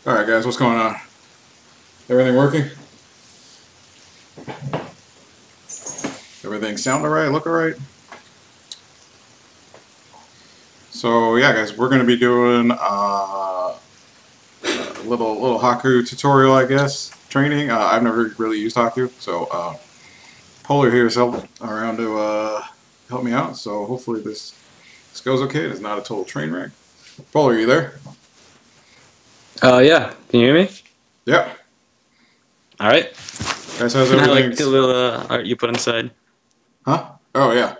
Alright guys, what's going on? Everything working? Everything sound alright? Look alright? So yeah guys, we're going to be doing a little Haku tutorial, I guess, training. I've never really used Haku, so Poulr here is helping around to help me out, so hopefully this goes okay. It's not a total train wreck. Poulr, are you there? Yeah. Can you hear me? Yeah. All right. Guys, how's I everything? like the little art you put on the side. Huh? Oh yeah.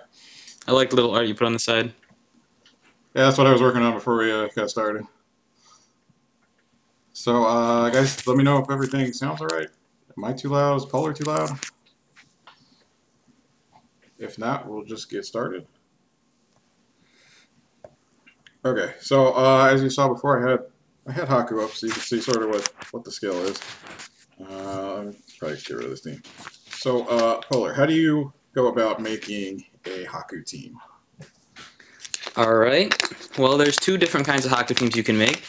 I like the little art you put on the side. Yeah, that's what I was working on before we got started. So, guys, let me know if everything sounds alright. Am I too loud? Is Poulr too loud? If not, we'll just get started. Okay, so as you saw before, I had Haku up, so you can see sort of what the skill is. Probably get rid of this team. So, Poulr, how do you go about making a Haku team? All right. Well, there's two different kinds of Haku teams you can make.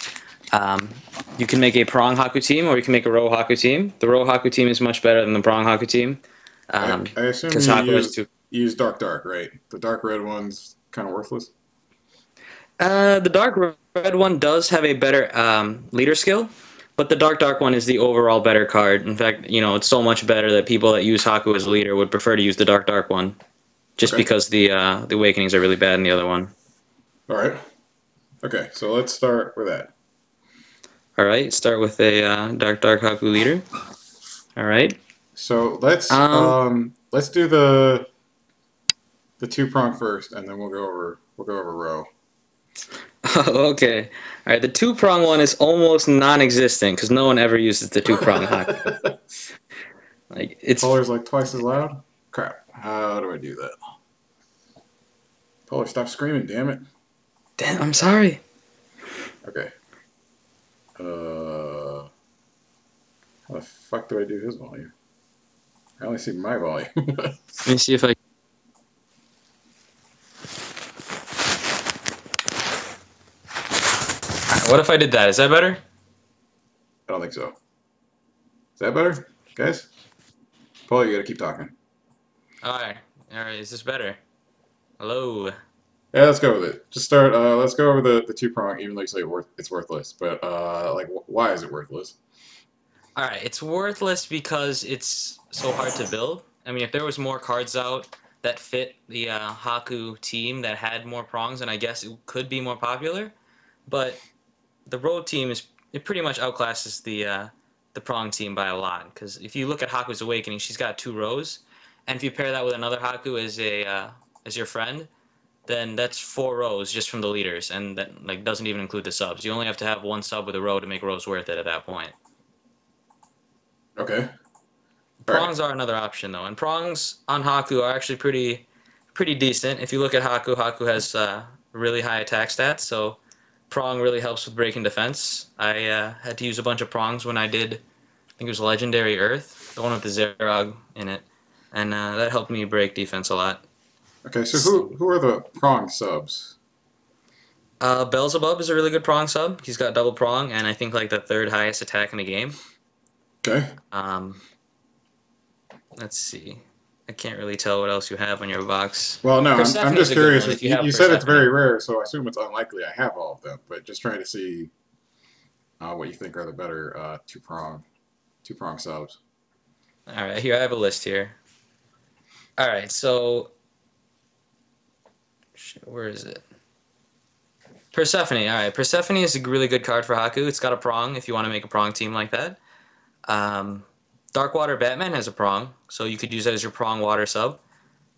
You can make a prong Haku team, or you can make a row Haku team. The row Haku team is much better than the prong Haku team. I assume Because you Haku has two. use dark, right? The dark red one's kind of worthless. The dark red one does have a better leader skill, but the dark one is the overall better card. In fact, it's so much better that people that use Haku as a leader would prefer to use the dark one, just Okay. because the awakenings are really bad in the other one. All right. Okay, so let's start with that. All right, start with a dark Haku leader. All right. So Um. let's do the two prong first, and then we'll go over row. Okay. All right. The two prong one is almost non-existent because no one ever uses the two prong Haku. Like it's. Polar's like twice as loud. Crap. How do I do that? Polar, stop screaming! Damn it. Damn. I'm sorry. Okay. How the fuck do I do his volume? I only see my volume. Let me see if I. What if I did that? Is that better? I don't think so. Is that better, guys? Paul, you gotta keep talking. All right. All right. Is this better? Hello. Yeah, let's go with it. Just start. Let's go over the two prong. Even though you say it's worthless, but like, why is it worthless? All right. It's worthless because it's so hard to build. I mean, if there was more cards out that fit the Haku team that had more prongs, then I guess it could be more popular. But the road team it pretty much outclasses the prong team by a lot. Because if you look at Haku's Awakening, she's got two rows, and if you pair that with another Haku as your friend, then that's four rows just from the leaders, and that like doesn't even include the subs. You only have to have one sub with a row to make rows worth it at that point. Okay. All right. Prongs are another option though, and prongs on Haku are actually pretty decent. If you look at Haku, Haku has really high attack stats, so prong really helps with breaking defense. I had to use a bunch of prongs when I did, I think it was Legendary Earth, the one with the Zerog in it, and that helped me break defense a lot. Okay. So who are the prong subs? Beelzebub is a really good prong sub. He's got double prong, and I think like the third highest attack in the game. Okay. Um, let's see. I can't really tell what else you have on your box. Well, no, I'm Persephone's just a good curious. one if you have You said it's very Persephone. rare, so I assume it's unlikely I have all of them. But just trying to see what you think are the better two prong subs. All right, here I have a list here. All right, so shit, where is it? Persephone. All right, Persephone is a really good card for Haku. It's got a prong if you want to make a prong team like that. Um, Darkwater Batman has a prong, so you could use that as your prong water sub.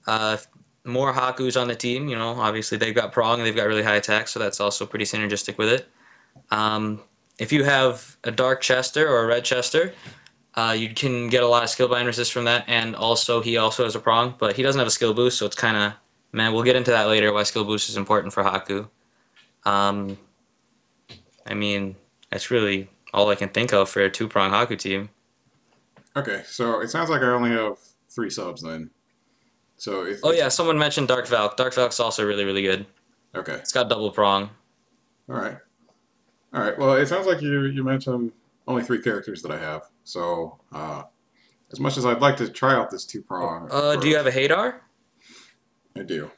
If more Hakus on the team, obviously they've got prong and they've got really high attack, so that's also pretty synergistic with it. If you have a Dark Chester or a Red Chester, you can get a lot of skill bind resist from that, and also he also has a prong, but he doesn't have a skill boost, so it's kind of, man, we'll get into that later, why skill boost is important for Haku. Um, I mean, that's really all I can think of for a two-prong Haku team. Okay, so it sounds like I only have three subs then. So Oh it's yeah, someone mentioned Dark Valk. Dark Valk's also really, really good. okay. It's got double prong. All right. All right. Well, it sounds like you mentioned only three characters that I have. So as much as I'd like to try out this two-prong Do you have a approach, Hadar? I do.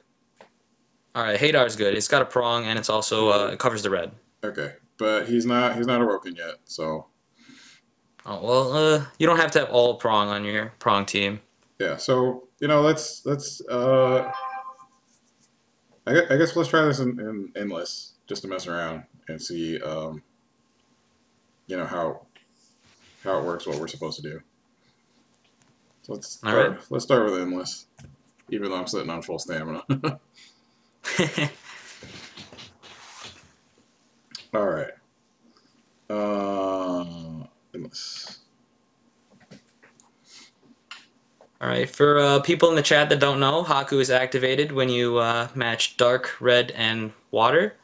All right, Hadar's good. It's got a prong and it's also Well, it covers the red. okay, but he's not awoken yet. So Oh well, you don't have to have all prong on your prong team. yeah, so let's I guess let's try this in endless just to mess around and see how it works, what we're supposed to do. So All right. let's start with endless, even though I'm sitting on full stamina. All right. Endless. All right. For people in the chat that don't know, Haku is activated when you match dark, red, and water,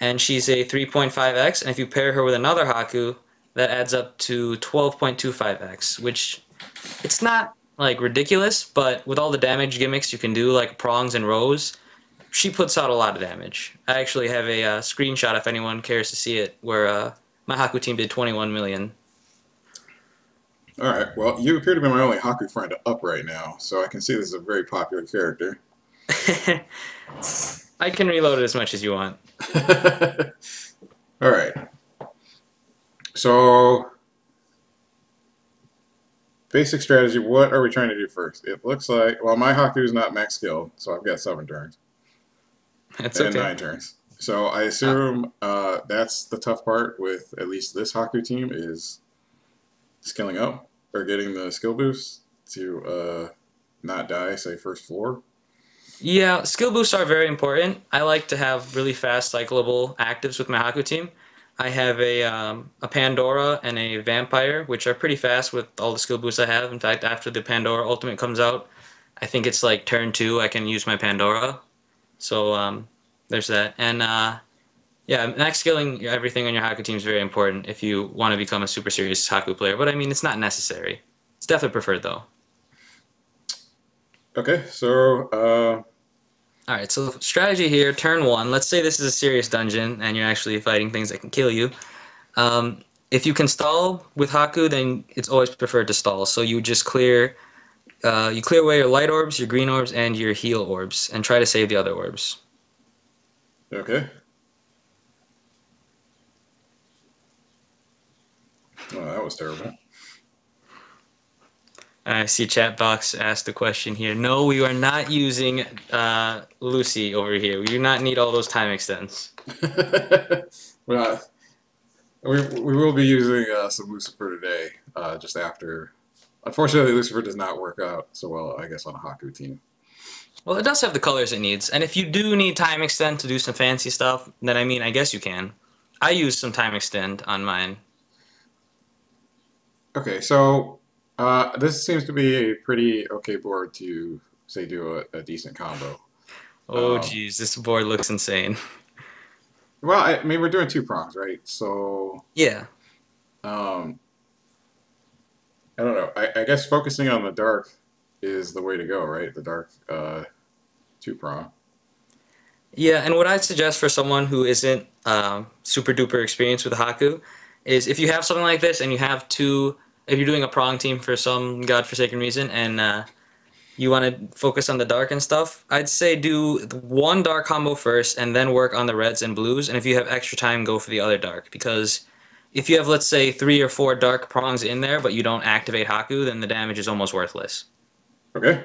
and she's a 3.5x. And if you pair her with another Haku, that adds up to 12.25x, which it's not like ridiculous, but with all the damage gimmicks you can do, like prongs and rows, she puts out a lot of damage. I actually have a screenshot if anyone cares to see it, where my Haku team did 21 million. All right. Well, you appear to be my only Haku friend up right now, so I can see this is a very popular character. I can reload it as much as you want. All right. So, basic strategy. What are we trying to do first? It looks like, well, my Haku is not max skill, so I've got 7 turns That's and okay. 9 turns. So I assume that's the tough part with at least this Haku team is skilling up or getting the skill boost to not die, say first floor. Yeah, skill boosts are very important. I like to have really fast cyclable actives with my Haku team. I have a Pandora and a Vampire, which are pretty fast with all the skill boosts I have. In fact, after the Pandora ultimate comes out, I think it's like turn 2, I can use my Pandora. So there's that. And yeah, max skilling everything on your Haku team is very important if you want to become a super serious Haku player. But I mean, it's not necessary. It's definitely preferred though. Okay, so All right, so strategy here, turn 1. Let's say this is a serious dungeon and you're actually fighting things that can kill you. If you can stall with Haku, then it's always preferred to stall. So you just you clear away your light orbs, your green orbs, and your heal orbs, and try to save the other orbs. okay. Oh, that was terrible. I see chat box asked a question here. No, we are not using Lucy over here. We do not need all those time extends. Well, we will be using some Lucifer today, just after. Unfortunately, Lucifer does not work out so well, I guess, on a Haku team. Well, it does have the colors it needs, and if you do need time extend to do some fancy stuff, then I mean, I guess you can. I use some time extend on mine. Okay, so this seems to be a pretty okay board to, say, do a decent combo. Oh, geez, this board looks insane. Well, I mean, we're doing 2 prongs, right? So, Yeah. um, I don't know. I guess focusing on the dark is the way to go, right? The dark 2 prong. Yeah, and what I'd suggest for someone who isn't super duper experienced with Haku is if you have something like this and you have if you're doing a prong team for some godforsaken reason and you want to focus on the dark and stuff, I'd say do 1 dark combo first and then work on the reds and blues. And if you have extra time, go for the other dark. Because if you have, let's say, 3 or 4 dark prongs in there, but you don't activate Haku, then the damage is almost worthless. Okay.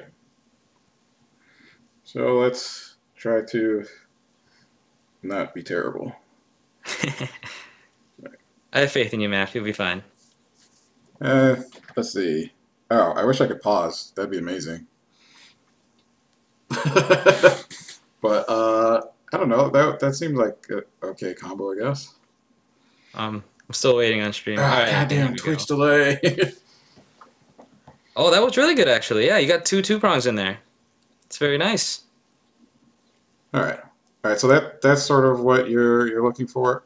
So let's try to not be terrible. I have faith in you, Matt. You'll be fine. Let's see. Oh, I wish I could pause. That'd be amazing. But I don't know. That seems like a okay combo, I guess. I'm still waiting on stream. All right, Goddamn Twitch delay. Oh, that was really good, actually. Yeah, you got 2 prongs in there. It's very nice. All right. So that's sort of what you're looking for.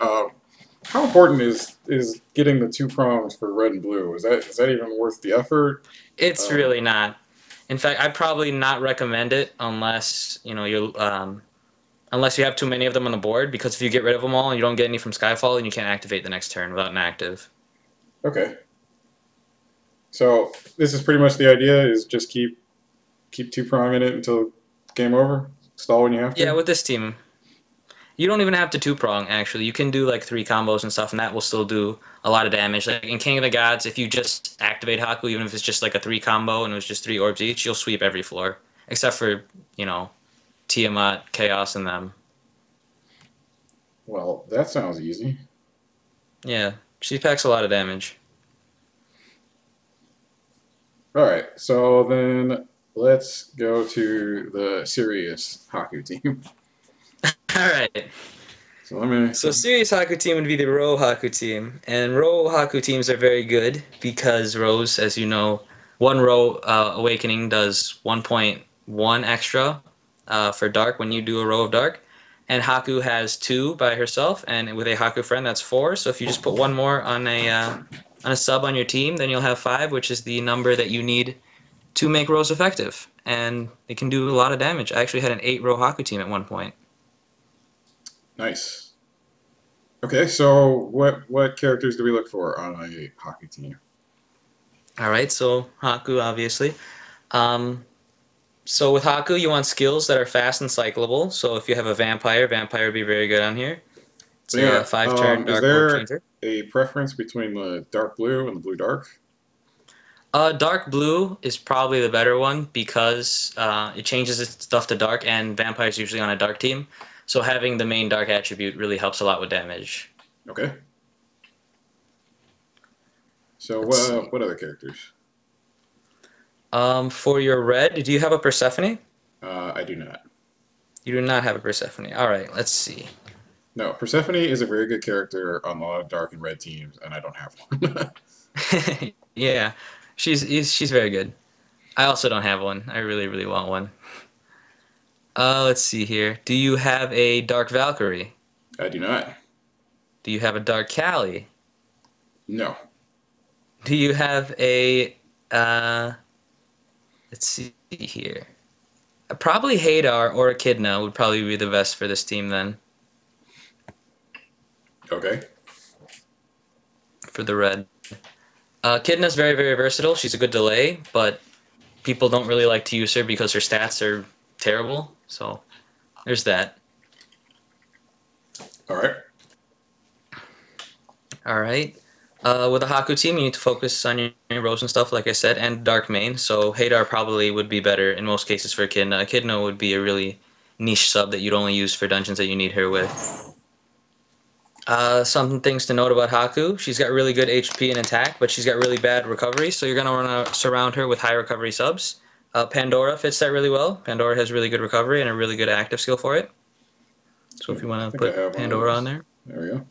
How important is getting the 2 prongs for red and blue? Is that even worth the effort? It's really not. In fact, I'd probably not recommend it unless unless you have too many of them on the board. Because if you get rid of them all and you don't get any from Skyfall, then you can't activate the next turn without an active. Okay. So this is pretty much the idea: is just keep two pronging it until game over. Stall when you have Yeah, to. with this team, you don't even have to two prong. Actually, you can do like three combos and stuff, and that will still do a lot of damage. Like in King of the Gods, if you just activate Haku, even if it's just like a three combo and it was just three orbs each, you'll sweep every floor except for you know Tiamat, Chaos, and them. Well, that sounds easy. Yeah, she packs a lot of damage. All right. So then let's go to the serious Haku team. All right. So let me. So serious Haku team would be the Ro Haku team, and Ro Haku teams are very good because Rose, as you know, one Ro Awakening does 1.1 extra for Dark when you do a row of Dark, and Haku has two by herself, and with a Haku friend that's four. So if you just put one more on a sub on your team, then you'll have five, which is the number that you need to make Rose effective, and it can do a lot of damage. I actually had an 8 Ro Haku team at one point. Nice. Okay. So what characters do we look for on a Haku team? All right, so Haku, obviously. Um, so with Haku, you want skills that are fast and cyclable. So if you have a vampire, vampire would be very good on here. It's So a, yeah. 5-turn Is dark orb there changer. a preference between the dark blue and the blue dark? Dark blue is probably the better one because it changes its stuff to dark, and vampire's usually on a dark team. So having the main dark attribute really helps a lot with damage. Okay. So Let's see. what other characters? For your red, do you have a Persephone? I do not. You do not have a Persephone. All right, let's see. No, Persephone is a very good character on a lot of dark and red teams, and I don't have one. Yeah, she's very good. I also don't have one. I really, really want one. Let's see here. Do you have a Dark Valkyrie? I do not. Do you have a Dark Kali? No. Do you have a let's see here. Probably Hadar or Echidna would probably be the best for this team then, Okay. for the red. Echidna's very, very versatile. She's a good delay, but people don't really like to use her because her stats are terrible. So there's that. All right. All right. With a Haku team, you need to focus on your rows and stuff, like I said, and dark main. So Hadar probably would be better in most cases for Echidna. Echidna would be a really niche sub that you'd only use for dungeons that you need her with. Some things to note about Haku. She's got really good HP and attack, but she's got really bad recovery, so you're going to want to surround her with high recovery subs. Pandora fits that really well. Pandora has really good recovery and a really good active skill for it. So if you I want to think I put have one of Pandora on those. there. There we go.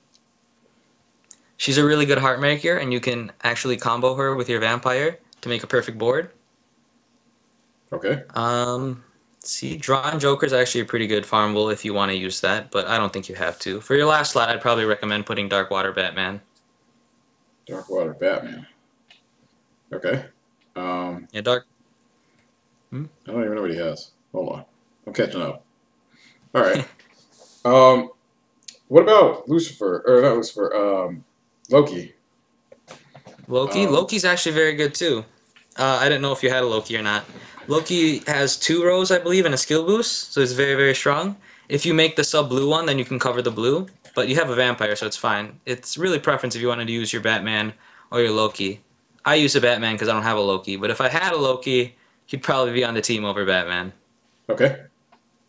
She's a really good heart maker, and you can actually combo her with your vampire to make a perfect board. Okay. See, Drawn Joker is actually a pretty good farmable if you want to use that, but I don't think you have to. For your last slot, I'd probably recommend putting Dark Water Batman. Darkwater Batman. Okay. Yeah, Dark. I don't even know what he has. Hold on. I'm catching up. All right. Um, what about Lucifer? Or not Lucifer. Loki. Loki. Um, Loki's actually very good too. I didn't know if you had a Loki or not. Loki has 2 rows, I believe, and a skill boost, so it's very, very strong. If you make the sub blue one, then you can cover the blue. But you have a vampire, so it's fine. It's really preference if you wanted to use your Batman or your Loki. I use a Batman because I don't have a Loki, but if I had a Loki, he'd probably be on the team over Batman. okay.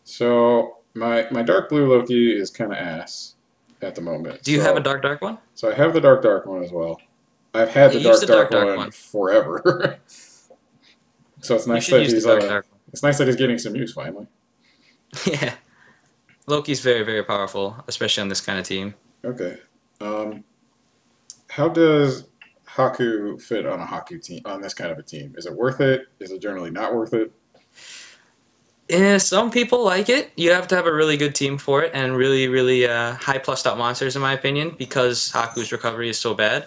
So my dark blue Loki is kind of ass at the moment. Do you have a dark one? So I have the dark one as well. I've had Yeah, the use the dark dark one one. forever. So it's You nice should that use the he's dark one. it's nice that he's getting some use finally. Yeah, Loki's very, very powerful, especially on this kind of team. Okay. Um, how does Haku fit on a Haku team on this kind of a team? Is it worth it? Is it generally not worth it? Yeah, some people like it. You have to have a really good team for it and really, really high plus out monsters, in my opinion, because Haku's recovery is so bad.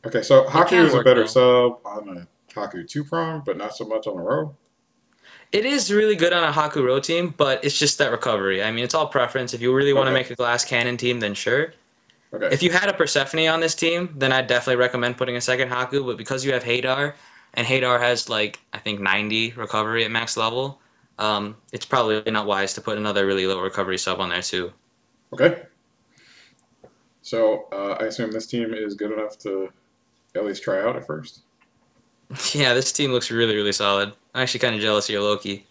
Okay, so It Haku can is a work better though. sub on a Haku two prong, but not so much on a row. It is really good on a Haku row team, but it's just that recovery. I mean, it's all preference. If you really want to Okay. make a glass cannon team, then sure. Okay. If you had a Persephone on this team, then I'd definitely recommend putting a second Haku. But because you have Hadar, and Hadar has like I think 90 recovery at max level, it's probably not wise to put another really low recovery sub on there too. Okay. So I assume this team is good enough to at least try out at first. Yeah, this team looks really really solid. I'm actually kind of jealous of your Loki.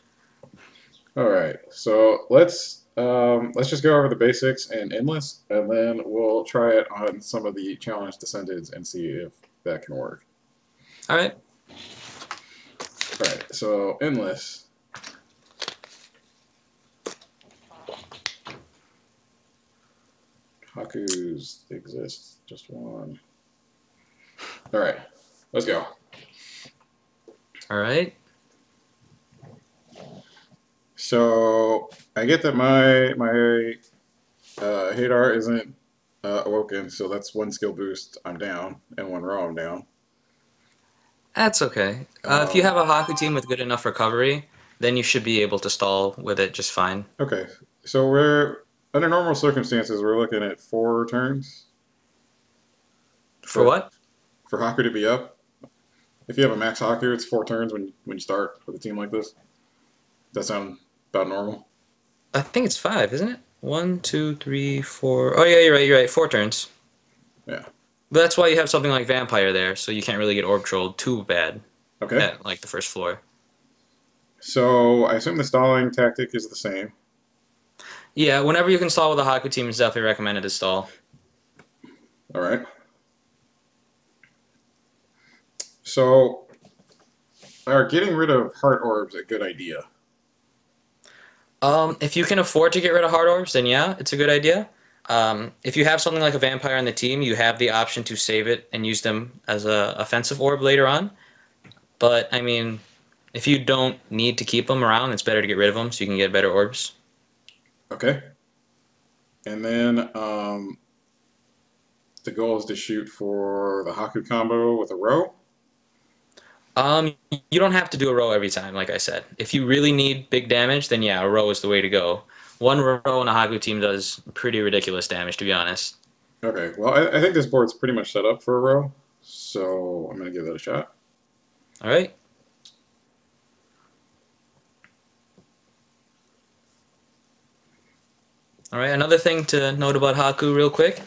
All right. So let's just go over the basics and endless, and then we'll try it on some of the challenge descendants and see if that can work. All right. All right. So endless. Haku's exists just one. All right. Let's go. All right. So I get that my Hadar isn't awoken, so that's one skill boost. I'm down, and one row I'm down. That's okay. If you Um, have a Haku team with good enough recovery, then you should be able to stall with it just fine. okay, so we're under normal circumstances we're looking at 4 turns For for what? for Haku to be up. If you have a max Haku, it's 4 turns when you start with a team like this. That sound about normal? I think it's 5, isn't it? One, two, three, four. Oh yeah, you're right. You're right. 4 turns. Yeah. But that's why you have something like Vampire there, so you can't really get orb trolled too bad Okay. at like the first floor. So I assume the stalling tactic is the same. Yeah, whenever you can stall with a Haku team, it's definitely recommended to stall. All right. So are getting rid of heart orbs a good idea? If you can afford to get rid of hard orbs, then yeah, it's a good idea. If you have something like a vampire on the team, you have the option to save it and use them as a offensive orb later on. But I mean, if you don't need to keep them around, it's better to get rid of them so you can get better orbs. Okay. And then the goal is to shoot for the Haku combo with a row. You don't have to do a row every time, like I said. If you really need big damage, then yeah, a row is the way to go. One row in a Haku team does pretty ridiculous damage, to be honest. Okay, well, I think this board's pretty much set up for a row, so I'm going to give that a shot. All right. All right. Another thing to note about Haku, real quick.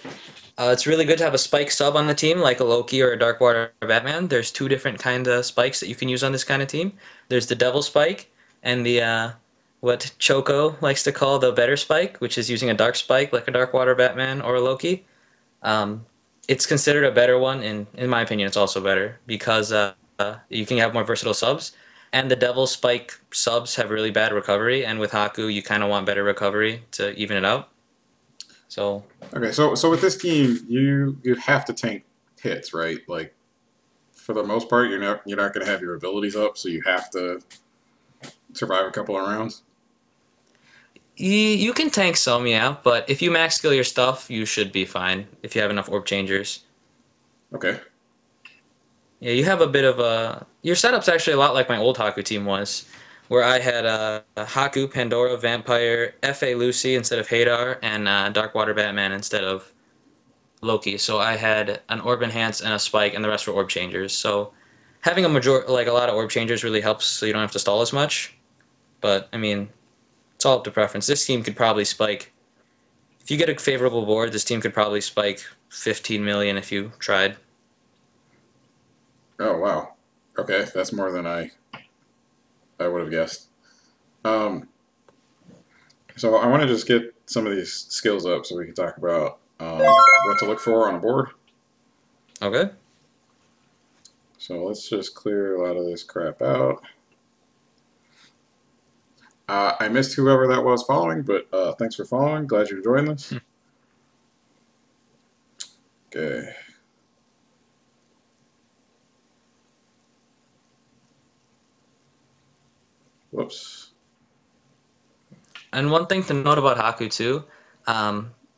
It's really good to have a spike sub on the team, like a Loki or a Darkwater Batman. There's 2 different kind of spikes that you can use on this kind of team. There's the Devil Spike and the what Choco likes to call the Better Spike, which is using a Dark Spike like a Darkwater Batman or a Loki. Um, it's considered a better one, and in my opinion, it's also better because you can have more versatile subs. And the Devil Spike subs have really bad recovery, and with Haku, you kind of want better recovery to even it out. So Okay, so with this team, you have to tank hits, right? Like for the most part, you're not going to have your abilities up, so you have to survive a couple of rounds. you can tank some, yeah, but if you max skill your stuff, you should be fine if you have enough orb changers. Okay. Yeah, you have a bit of a. Your setup's actually a lot like my old Haku team was, where I had a Haku, Pandora, Vampire, FA Lucy instead of Hadar, and Darkwater Batman instead of Loki. So I had an Orb Enhance and a Spike, and the rest were Orb Changers. So having a lot of Orb Changers really helps, so you don't have to stall as much. But I mean, it's all up to preference. This team could probably spike. If you get a favorable board, this team could probably spike 15 million if you tried. Oh wow. Okay, that's more than I would have guessed. Um, so I want to just get some of these skills up so we can talk about what to look for on a board. Okay. So let's just clear a lot of this crap out. I missed whoever that was following, but thanks for following. Glad you're enjoying this. Okay. Whoops. And one thing to note about Haku too,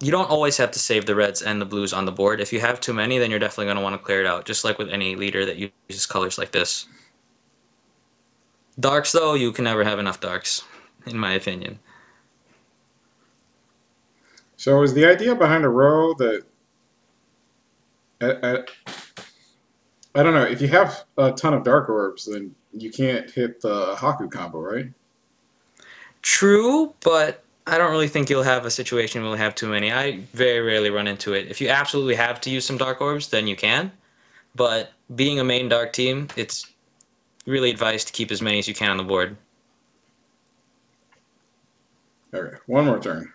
you don't always have to save the reds and the blues on the board. If you have too many, then you're definitely going to want to clear it out, just like with any leader that uses colors like this. Darks, though, you can never have enough darks, in my opinion. So is the idea behind a row that I, I don't know. If you have a ton of dark orbs, then you can't hit the Haku combo, right? True, but I don't really think you'll have a situation where you'll have too many. I very rarely run into it. If you absolutely have to use some dark orbs, then you can. But being a main dark team, it's really advised to keep as many as you can on the board. Okay, one more turn.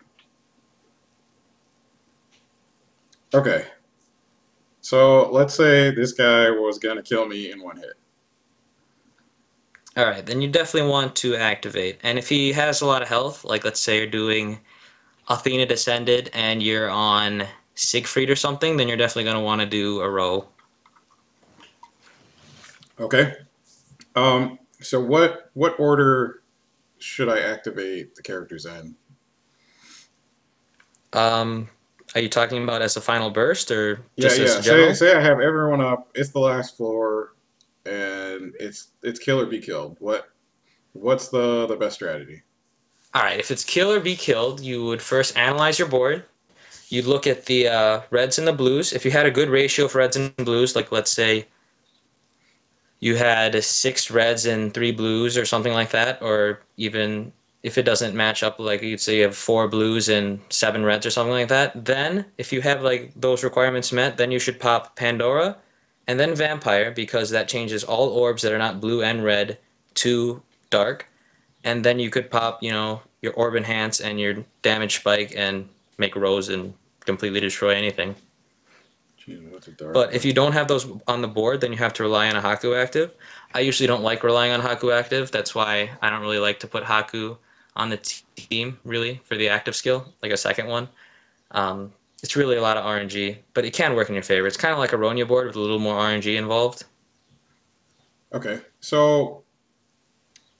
Okay, so let's say this guy was gonna kill me in one hit. All right, then you definitely want to activate. And if he has a lot of health, like let's say you're doing Athena Descended and you're on Siegfried or something, then you're definitely going to want to do a row. Okay. So what order should I activate the characters in? Um, are you talking about as a final burst or Yeah, just as yeah. a Say general? say I have everyone up. It's the last floor, and it's kill or be killed. What's the best strategy? All right, if it's kill or be killed, you would first analyze your board. You'd look at the reds and the blues. If you had a good ratio for reds and blues, like let's say you had six reds and three blues or something like that, or even if it doesn't match up, like you'd say you have four blues and seven reds or something like that, then if you have like those requirements met, then you should pop Pandora and then Vampire because that changes all orbs that are not blue and red to dark. And then you could pop, your Orb Enhance and your Damage Spike and make Rose and completely destroy anything. Jeez, what's a dark But if one? you don't have those on the board, then you have to rely on a Haku active. I usually don't like relying on Haku active. That's why I don't really like to put Haku on the team, really, for the active skill, like a second one. It's really a lot of RNG, but it can work in your favor. It's kind of like a Ronya board with a little more RNG involved. Okay, so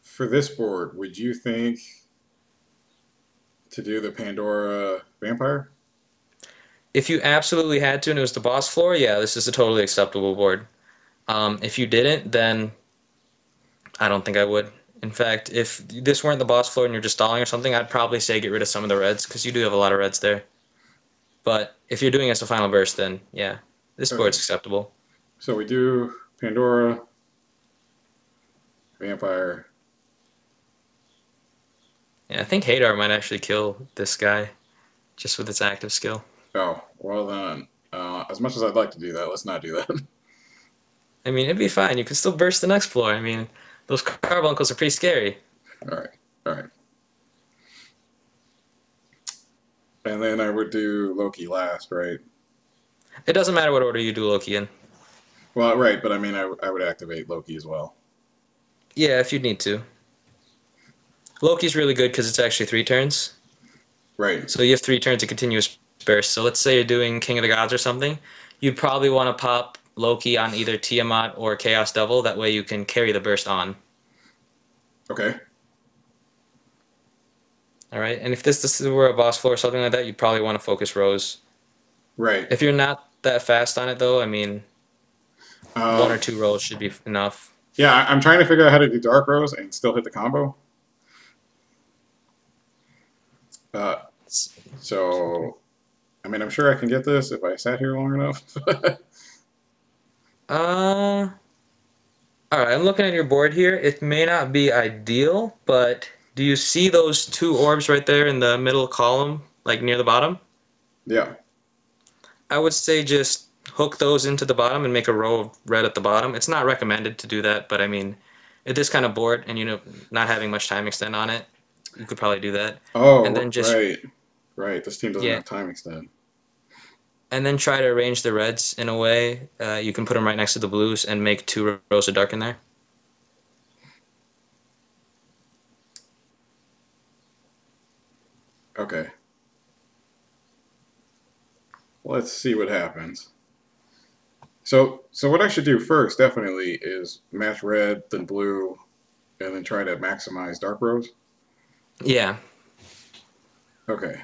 for this board, would you think to do the Pandora Vampire? If you absolutely had to and it was the boss floor, yeah, this is a totally acceptable board. If you didn't, then I don't think I would. In fact, if this weren't the boss floor and you're just stalling or something, I'd probably say get rid of some of the reds because you do have a lot of reds there. But if you're doing it as a final burst, then yeah, this board's Okay, acceptable. so we do Pandora Vampire. Yeah, I think Hadar might actually kill this guy just with its active skill. Oh, well then, as much as I'd like to do that, let's not do that. I mean, it'd be fine. You can still burst the next floor. I mean, those carbuncles are pretty scary. All right, all right. And then I would do Loki last, right? It doesn't matter what order you do Loki in. Well, right, but I mean, I would activate Loki as well. Yeah, if you'd need to. Loki's really good because it's actually 3 turns. Right. So you have 3 turns of continuous burst. So let's say you're doing King of the Gods or something. You'd probably want to pop Loki on either Tiamat or Chaos Devil. That way you can carry the burst on. Okay. All right. And if this were a boss floor or something like that, you'd probably want to focus Rose. Right. If you're not that fast on it, though, I mean, one or Um, two rolls should be enough. yeah, I'm trying to figure out how to do Dark Rose and still hit the combo. Uh, so, I mean, I'm sure I can get this if I sat here long enough. Uh, all right. I'm looking at your board here. It may not be ideal, but do you see those two orbs right there in the middle column, like near the bottom? Yeah. I would say just hook those into the bottom and make a row of red at the bottom. It's not recommended to do that, but I mean, at this kind of board and not having much time extend on it, you could probably do that. And Oh, then just right. Right. This team doesn't yeah, have time extend. and then try to arrange the reds in a way you can put them right next to the blues and make 2 rows of dark in there. Okay. Let's see what happens. So what I should do first, definitely, is match red, then blue, and then try to maximize Dark Rose. Yeah. Okay.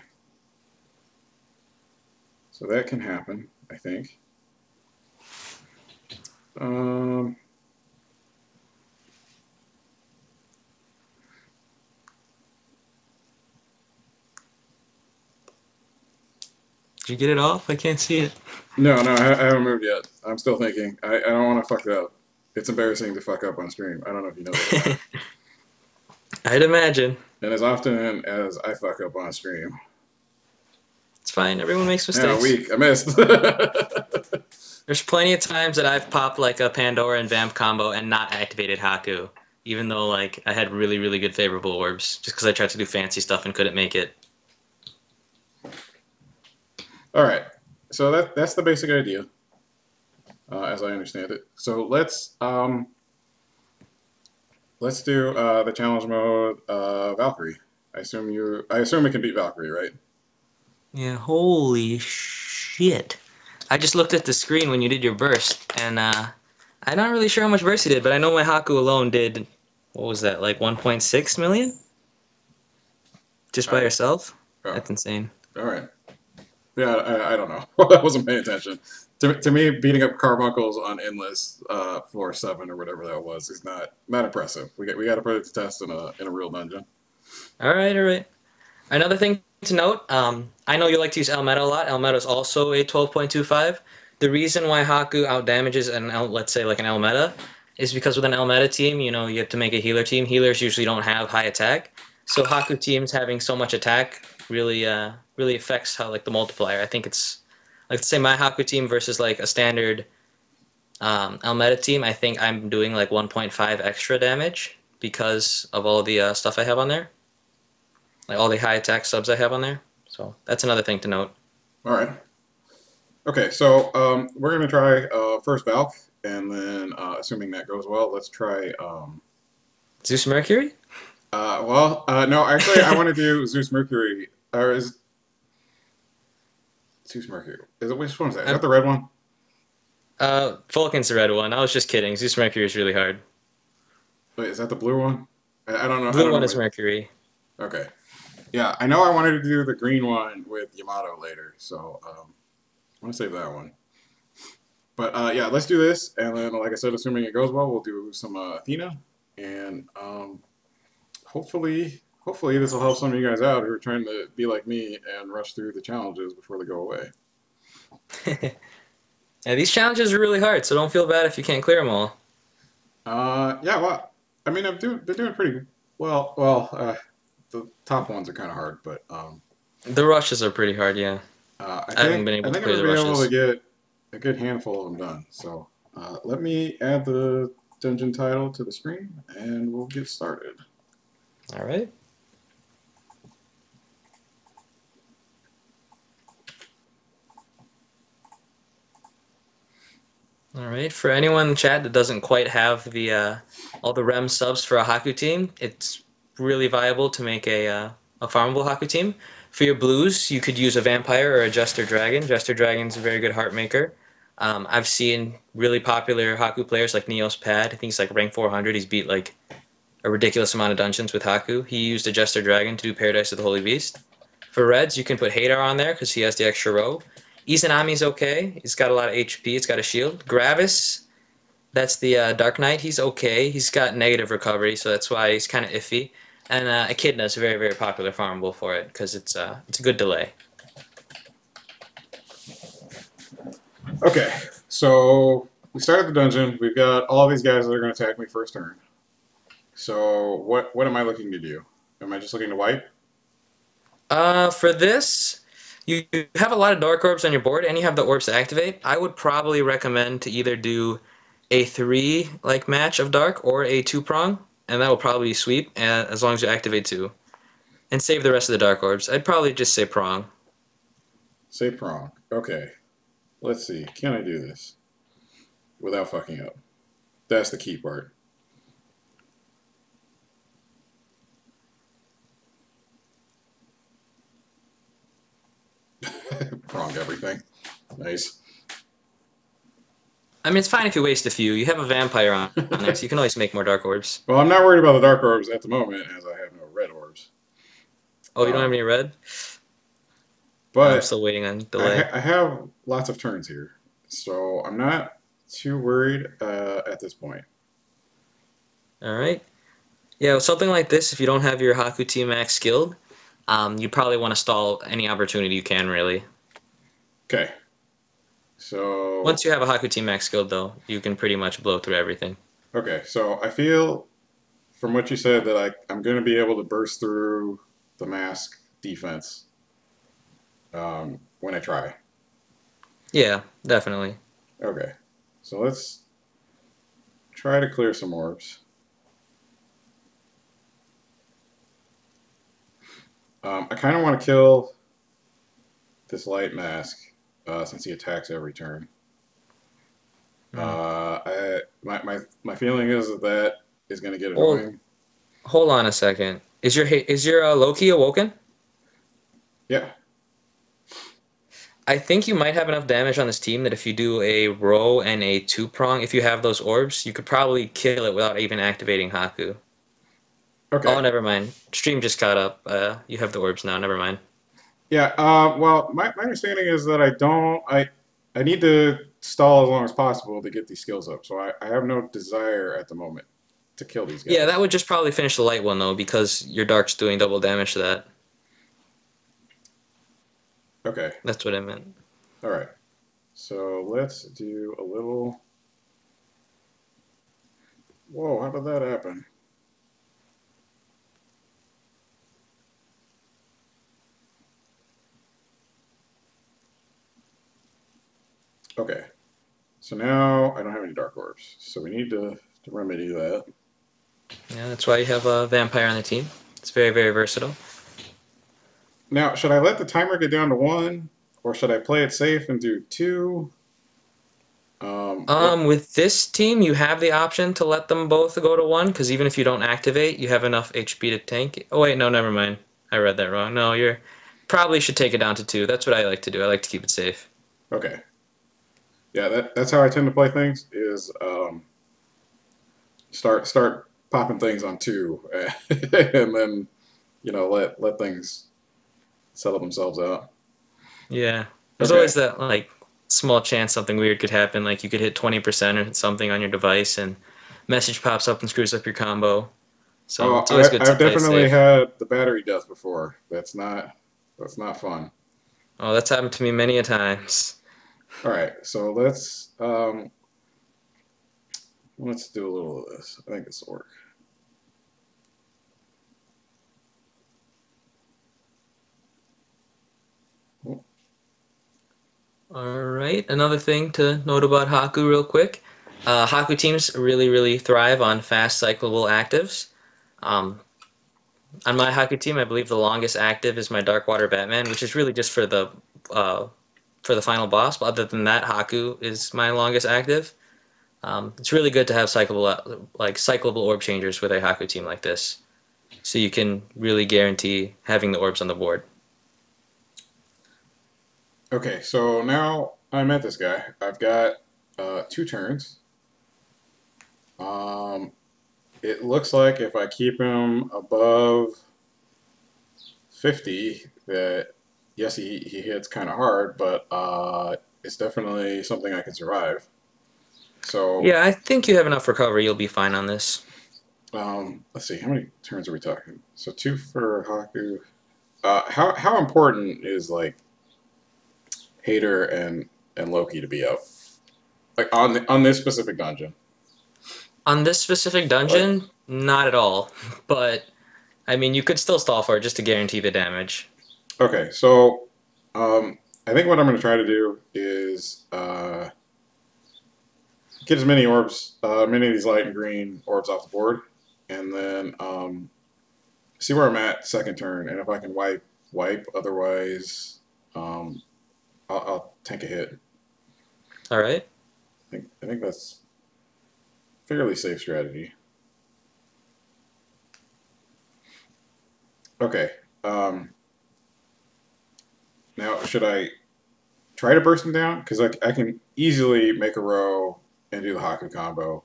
So that can happen, I think. Um, Did you get it off? I can't see it. No, no, I haven't moved yet. I'm still thinking. I don't want to fuck it up. It's embarrassing to fuck up on stream. I don't know if you know this or not. I'd imagine. And as often as I fuck up on stream, It's fine. Everyone makes man, a mistakes. week I missed. There's plenty of times that I've popped like a Pandora and Vamp combo and not activated Haku, even though like I had really, really good favorable orbs, just because I tried to do fancy stuff and couldn't make it. All right, so that's the basic idea, as I understand it. So let's do the challenge mode, Valkyrie. I assume we can beat Valkyrie, right? Yeah, holy shit. I just looked at the screen when you did your burst, and I'm not really sure how much burst you did, but I know my Haku alone did, what was that, like 1.6 million? Just by yourself? Oh, That's insane. all right. Yeah, I don't know. I wasn't paying attention. To me, beating up carbuncles on endless floor 7 or whatever that was is not impressive. We got to put it to test in a real dungeon. All right, all right. Another thing to note, I know you like to use Elmeta a lot. Elmeta is also a 12.25. The reason why Haku outdamages let's say like an Elmeta is because with an Elmeta team, you know, you have to make a healer team. Healers usually don't have high attack. So Haku teams having so much attack really really affects how like the multiplier. I think it's like let's say my Haku team versus like a standard Elmeta team, I think I'm doing like 1.5 extra damage because of all the stuff I have on there. Like all the high attack subs I have on there. So that's another thing to note. All right. Okay, so we're gonna try first Valk, and then assuming that goes well, let's try. Zeus Mercury? No, actually, I want to do Zeus Mercury. Or is Zeus Mercury? Is it which one is that? Is that the red one? Vulcan's the red one. I was just kidding. Zeus Mercury is really hard. Wait, is that the blue one? I don't know. I Blue don't know. one is Mercury. Okay. Yeah, I know I wanted to do the green one with Yamato later, so I want to save that one. But yeah, let's do this, and then, like I said, assuming it goes well, we'll do some Athena, and hopefully this will help some of you guys out who are trying to be like me and rush through the challenges before they go away. Yeah, these challenges are really hard, so don't feel bad if you can't clear them all. Yeah, well, I mean, been doing pretty well. Well, the top ones are kind of hard, but The rushes are pretty hard, yeah. I I haven't been I able to think I'm clear the gonna be able to rushes. get a good handful of them done. So let me add the dungeon title to the screen, and we'll get started. All right. All right. For anyone in chat that doesn't quite have the all the REM subs for a Haku team, it's really viable to make a farmable Haku team. For your blues, you could use a vampire or a Jester Dragon. Jester Dragon's a very good heart maker. I've seen really popular Haku players like Neos Pad. I think he's like rank 400. He's beat like a ridiculous amount of dungeons with Haku. He used a Jester Dragon to do Paradise of the Holy Beast. For reds, you can put Hadar on there because he has the extra row. Izanami's okay. He's got a lot of HP. It's got a shield. Gravis, that's the Dark Knight. He's okay. He's got negative recovery, so that's why he's kind of iffy. And Echidna's very, very popular farmable for it because it's a good delay. Okay, so we started the dungeon. We've got all these guys that are going to attack me first turn. So what am I looking to do? Am I just looking to wipe? For this, you have a lot of Dark Orbs on your board, and you have the orbs to activate. I would probably recommend to either do a 3 like match of Dark or a 2-prong, and that will probably sweep as long as you activate 2. And save the rest of the Dark Orbs. I'd probably just say prong. Say prong. Okay. Let's see. Can I do this without fucking up? That's the key part. Prong everything. Nice. I mean, it's fine if you waste a few. You have a vampire on there, so you can always make more Dark Orbs. Well, I'm not worried about the dark orbs at the moment, as I have no red orbs. Oh, you don't have any red? I'm But still waiting on delay. I have lots of turns here, so I'm not too worried at this point. All right. Yeah, with something like this, if you don't have your Haku T Max skilled, you probably want to stall any opportunity you can, really. Okay. So Once you have a Haku Team Max Guild, though, you can pretty much blow through everything. okay. So I feel from what you said that I'm going to be able to burst through the mask defense when I try. Yeah, definitely. Okay. So let's try to clear some orbs. I kind of want to kill this light mask since he attacks every turn. Mm. My feeling is that that is going to get Hold annoying. hold on a second. Is your Loki awoken? Yeah. I think you might have enough damage on this team that if you do a row and a two prong, if you have those orbs, you could probably kill it without even activating Haku. Oh, Okay. never mind. Stream just caught up. You have the orbs now. Never mind. Yeah. Well, my understanding is that I need to stall as long as possible to get these skills up. So I have no desire at the moment to kill these Yeah, that guys. would just probably finish the light one though, because your dark's doing double damage to that. Okay. That's what I meant. All right. So let's do a little. Whoa! How did that happen? Okay. So now I don't have any dark orbs. So we need to remedy that. Yeah, that's why you have a vampire on the team. It's very, very versatile. Now, should I let the timer get down to one, or should I play it safe and do two? What? With this team, you have the option to let them both go to one, because even if you don't activate, you have enough HP to tank it. Oh wait, no, never mind. I read that wrong. No, you're probably should take it down to two. That's what I like to do. I like to keep it safe. Okay. Yeah, that's how I tend to play things. Is start popping things on two, and then let things settle themselves out. Yeah. There's Okay. always that like small chance something weird could happen. Like you could hit 20% or something on your device and message pops up and screws up your combo. So Oh, it's always good to I've play it definitely safe. had the battery death before. That's not fun. Oh, that's happened to me many a times. All right, so let's do a little of this. I think this will work. Oh, All right. Another thing to note about Haku, real quick. Haku teams really, really thrive on fast cyclable actives. Um, on my Haku team, I believe the longest active is my Darkwater Batman, which is really just uh, for the final boss. But other than that, Haku is my longest active. It's really good to have cyclable orb changers with a Haku team like this, so you can really guarantee having the orbs on the board. okay, so now I met this guy. I've got two turns. Um, it looks like if I keep him above 50, that yes, he hits kind of hard, but it's definitely something I can survive. So Yeah, I think you have enough recovery. You'll be fine on this. let's see, how many turns are we talking? So two for Haku. How important is like Hater and Loki to be out? Like on this specific dungeon. On this specific Like dungeon, not at all. But I mean, you could still stall for it just to guarantee the damage. okay, so I think what I'm going to try to do is get as many orbs, many of these light and green orbs off the board, and then see where I'm at second turn, and if I can wipe. Otherwise, um, I'll tank a hit. All right. I think that's fairly safe strategy. Okay. Um, Now, should I try to burst him down? Because I can easily make a row and do the Haku combo.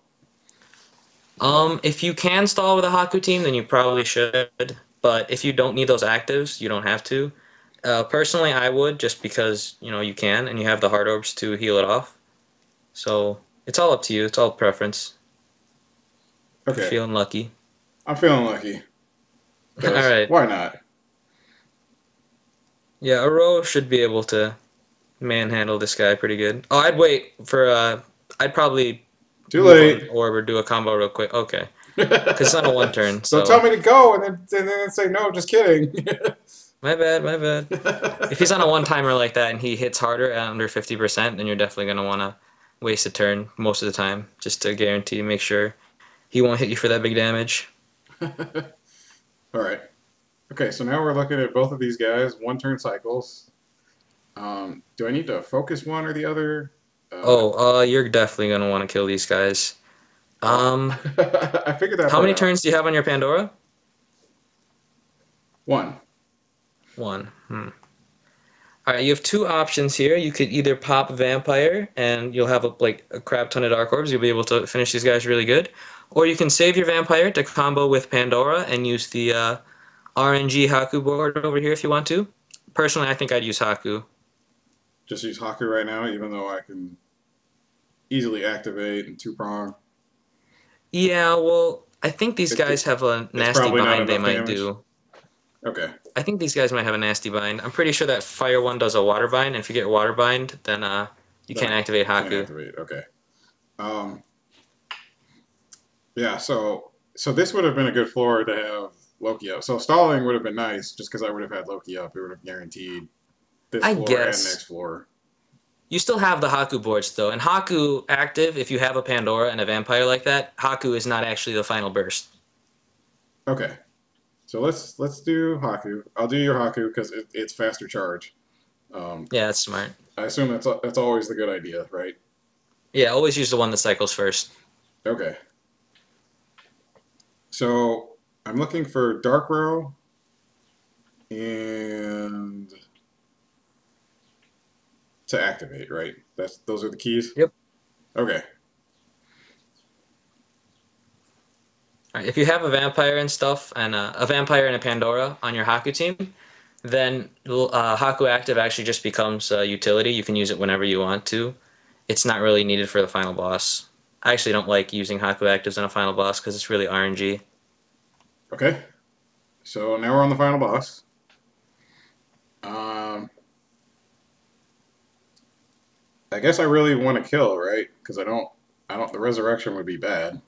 If you can stall with a Haku team, then you probably should. But if you don't need those actives, you don't have to. Personally, I would just because you can and you have the hard orbs to heal it off. So it's all up to you. It's all preference. If you're Okay, feeling lucky. I'm feeling lucky All because right. why not? Yeah, a row should be able to manhandle this guy pretty good. Oh, I'd wait for I'd probably Too move on late. orb or do a combo real quick. Okay, because it's on a one turn. Don't tell So me to go and then say no. Just kidding. my bad, my bad. If he's on a one timer like that and he hits harder at under 50%, then you're definitely gonna want to waste a turn most of the time just to guarantee make sure he won't hit you for that big damage. All right. Okay, so now we're looking at both of these guys, one turn cycles. Do I need to focus one or the other? Uh, Oh, you're definitely gonna want to kill these guys. oh, Um, I figured that how part many out. turns do you have on your Pandora? One. One. All right, you have two options here. You could either pop Vampire and you'll have like a crap ton of Dark Orbs. You'll be able to finish these guys really good. Or you can save your Vampire to combo with Pandora and use the RNG Haku board over here if you want to. Personally, I think I'd use Haku. Just use Haku right now, even though I can easily activate and two prong. Yeah, well, I think these It, guys it, have a it's nasty probably not bind they enough might damage. do. Okay. I think these guys might have a nasty bind. I'm pretty sure that Fire one does a water bind, and if you get water bind, then you Then can't I activate can't Haku. activate. Okay. Um, yeah, so this would have been a good floor to have Loki up. So stalling would have been nice just because I would have had Loki up. It would have guaranteed this I floor and next guess. floor. You still have the Haku boards though, and Haku active, if you have a Pandora and a Vampire like that, Haku is not actually the final burst. Okay. So let's do Haku. I'll do your Haku because it's faster charge. Um, Yeah, that's smart. I assume that's always the good idea, right? Yeah, always use the one that cycles first. Okay. So I'm looking for Dark Row and to activate, right? Those are the keys. Yep. Okay. All right, if you have a Vampire and stuff, and a Vampire and a Pandora on your Haku team, then Haku active actually just becomes a utility. You can use it whenever you want to. It's not really needed for the final boss. I actually don't like using Haku actives on a final boss because it's really RNG. Okay. So now we're on the final boss. Um, I guess I really want to kill, right? Because I don't. The resurrection would be bad.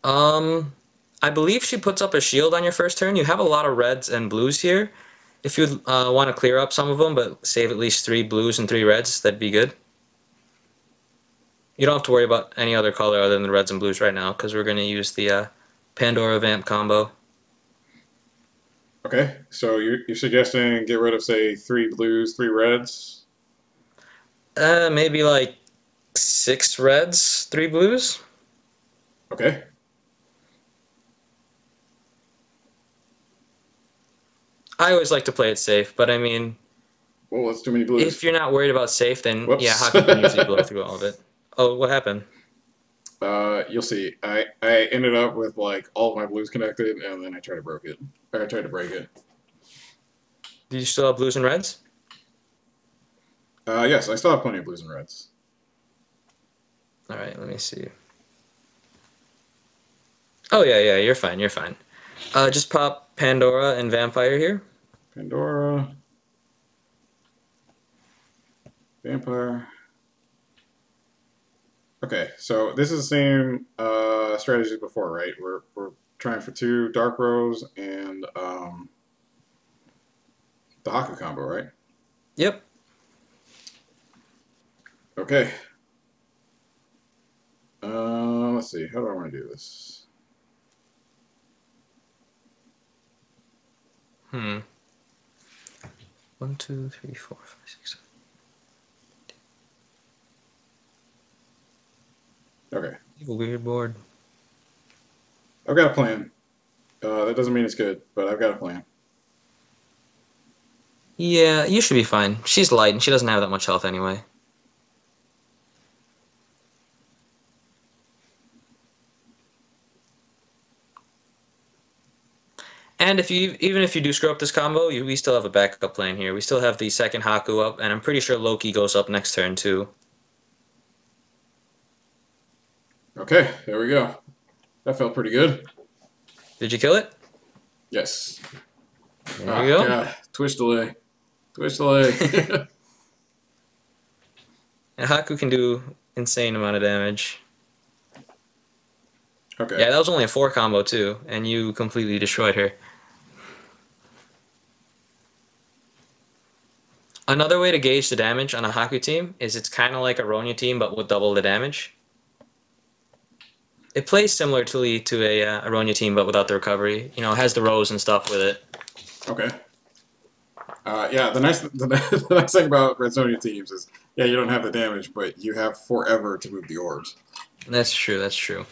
Um, I believe she puts up a shield on your first turn. You have a lot of reds and blues here. If you want to clear up some of them, but save at least 3 blues and 3 reds, that'd be good. You don't have to worry about any other color other than the reds and blues right now, because we're going to use the Pandora Vamp combo. Okay. So you're suggesting get rid of say 3 blues, 3 reds. Maybe like 6 reds, 3 blues. Okay. I always like to play it safe, but I mean, Well, that's too many blues. if you're not worried about safe, then yeah, Whoops. Haku can usually blow through all of it. Oh, what happened? You'll see. I ended up with like all of my blues connected, and then I tried to broke it. Or I tried to break it. Do you still have blues and reds? Yes, I still have plenty of blues and reds. All right, let me see. Oh yeah, yeah, you're fine, you're fine. Just pop Pandora and Vampire here. Pandora, Vampire. Okay, so this is the same strategy as before, right? We're trying for 2 Dark Rows and the Haku combo, right? Yep. Okay. Let's see. How do I want to do this? Hmm. 1, 2, 3, 4, 5, 6, 7. Okay. You have a weird board. I've got a plan. That doesn't mean it's good, but I've got a plan. Yeah, you should be fine. She's light and she doesn't have that much health anyway. And if you even if you do screw up this combo, we still have a backup plan here. We still have the second Haku up, and I'm pretty sure Loki goes up next turn too. Okay, there we go. That felt pretty good. Did you kill it? Yes. There you go. God. Twitch delay. Twitch delay. And Haku can do insane amount of damage. Okay. Yeah, that was only a 4 combo too, and you completely destroyed her. Another way to gauge the damage on a Haku team is it's kind of like a Ronya team, but with double the damage. It plays similarly to a Ronya team, but without the recovery. You know, it has the rows and stuff with it. Okay. Yeah, the nice thing about Red Sonja teams is, yeah, you don't have the damage, but you have forever to move the orbs. That's true, that's true.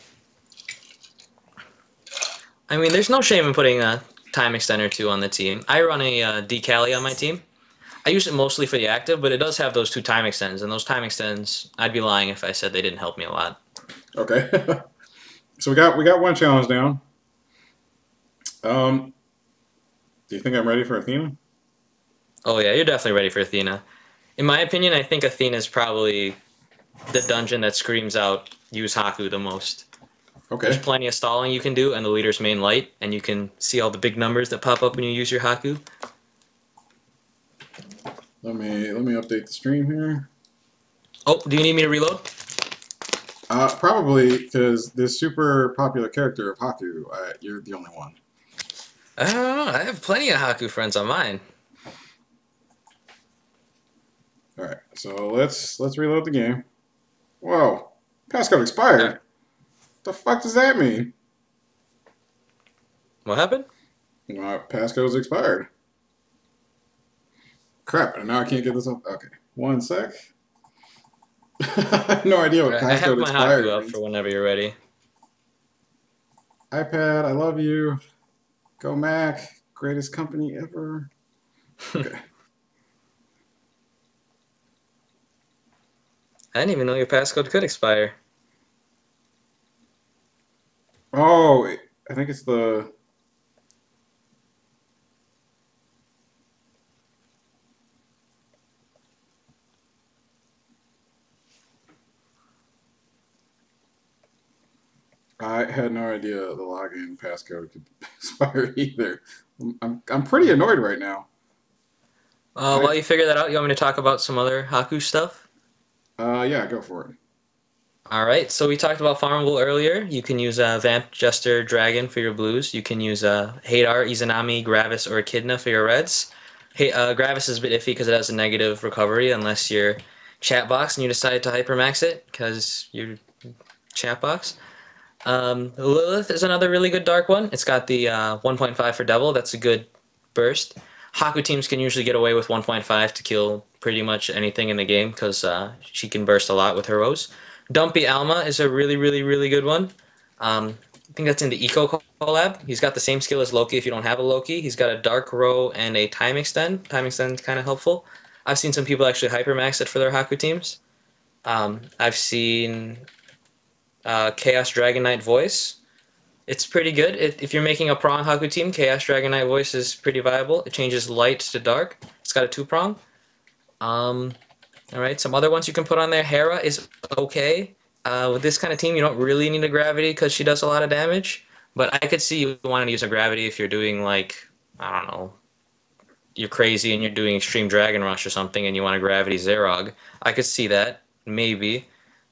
I mean, there's no shame in putting a time extender 2 on the team. I run a Decali on my team. I use it mostly for the active, but it does have those 2 time extends, and those time extends, I'd be lying if I said they didn't help me a lot. Okay. So we got one challenge down. Do you think I'm ready for Athena? Oh yeah, you're definitely ready for Athena. In my opinion, I think Athena is probably the dungeon that screams out use Haku the most. There's Okay. plenty of stalling you can do, and the leader's main light, and you can see all the big numbers that pop up when you use your Haku. Let me update the stream here. Oh, do you need me to reload? Probably because this super popular character of Haku, you're the only one. I don't know. I have plenty of Haku friends on mine. All right, so let's reload the game. Whoa, passcode expired. The fuck does that mean? What happened? My passcode's expired. Crap, and now I can't get this up. Okay, one sec. I have no idea what I have passcode my Haku expired up means. for whenever you're ready. iPad, I love you. Go Mac, greatest company ever. Okay. I didn't even know your passcode could expire. Oh, I think it's the. I had no idea the login passcode could expire either. I'm pretty annoyed right now. While you figure that out, you want me to talk about some other Haku stuff? Yeah, go for it. Alright, so we talked about farmable earlier. You can use Vamp, Jester, Dragon for your blues. You can use Hadar, Izanami, Gravis, or Echidna for your reds. Hey, Gravis is a bit iffy because it has a negative recovery unless you're chat box and you decide to hypermax it because you're chat box. Lilith is another really good dark one. It's got the 1.5 for double. That's a good burst. Haku teams can usually get away with 1.5 to kill pretty much anything in the game because she can burst a lot with her rows. Dumpy Alma is a really, really, really good one. I think that's in the Eco collab. He's got the same skill as Loki if you don't have a Loki. He's got a Dark Row and a Time Extend. Time Extend is kind of helpful. I've seen some people actually hypermax it for their Haku teams. I've seen Chaos Dragon Knight Voice. It's pretty good. If you're making a prong Haku team, Chaos Dragon Knight Voice is pretty viable. It changes light to dark. It's got a 2-prong. Alright, some other ones you can put on there. Hera is okay. With this kind of team, you don't really need a gravity because she does a lot of damage. But I could see you wanting to use a gravity if you're doing, like, I don't know, you're crazy and you're doing Extreme Dragon Rush or something and you want a gravity Zerog. I could see that, maybe.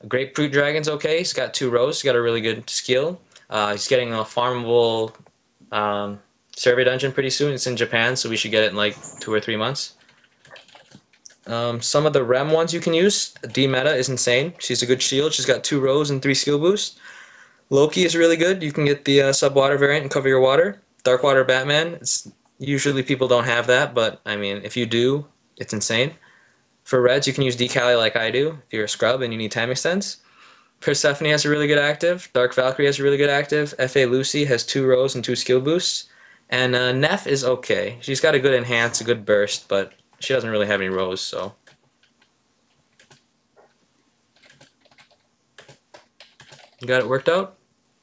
Grapefruit Dragon's okay. He's got 2 rows. He's got a really good skill. He's getting a farmable survey dungeon pretty soon. It's in Japan, so we should get it in like 2 or 3 months. Some of the Rem ones you can use. D-Meta is insane. She's a good shield. She's got 2 rows and 3 skill boosts. Loki is really good. You can get the sub-water variant and cover your water. Darkwater Batman. Usually people don't have that, but I mean, if you do, it's insane. For reds, you can use Decali like I do if you're a scrub and you need time extends. Persephone has a really good active. Dark Valkyrie has a really good active. F.A. Lucy has 2 rows and 2 skill boosts. And Neff is okay. She's got a good enhance, a good burst, but she doesn't really have any rows, so. You got it worked out?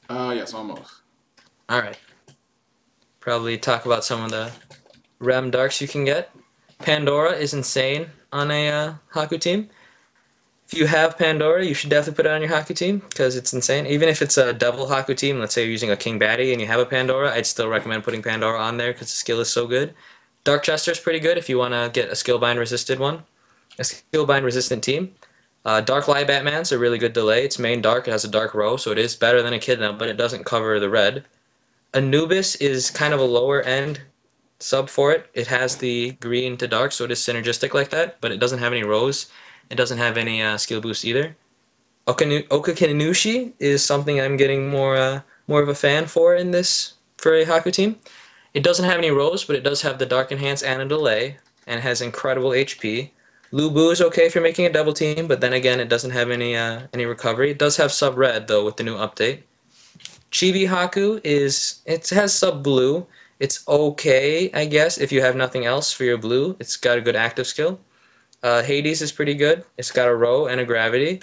Yes, almost. Alright. Probably talk about some of the Rem darks you can get. Pandora is insane on a Haku team. If you have Pandora, you should definitely put it on your Haku team because it's insane. Even if it's a double Haku team, let's say you're using a King Baddie and you have a Pandora, I'd still recommend putting Pandora on there because the skill is so good. Dark Chester's pretty good if you want to get a skill bind resisted one. A skill bind resistant team. Dark Light Batman's a really good delay. It's main dark. It has a dark row, so it is better than Echidna, but it doesn't cover the red. Anubis is kind of a lower end sub for it. It has the green to dark, so it is synergistic like that, but it doesn't have any rows. It doesn't have any skill boost either. Okakinushi is something I'm getting more of a fan for in this for a Haku team. It doesn't have any rows, but it does have the Dark Enhance and a delay, and has incredible HP. Lubu is okay if you're making a double team, but then again, it doesn't have any recovery. It does have sub red though with the new update. Chibi Haku is it has sub blue. It's okay, I guess, if you have nothing else for your blue. It's got a good active skill. Hades is pretty good. It's got a row and a gravity,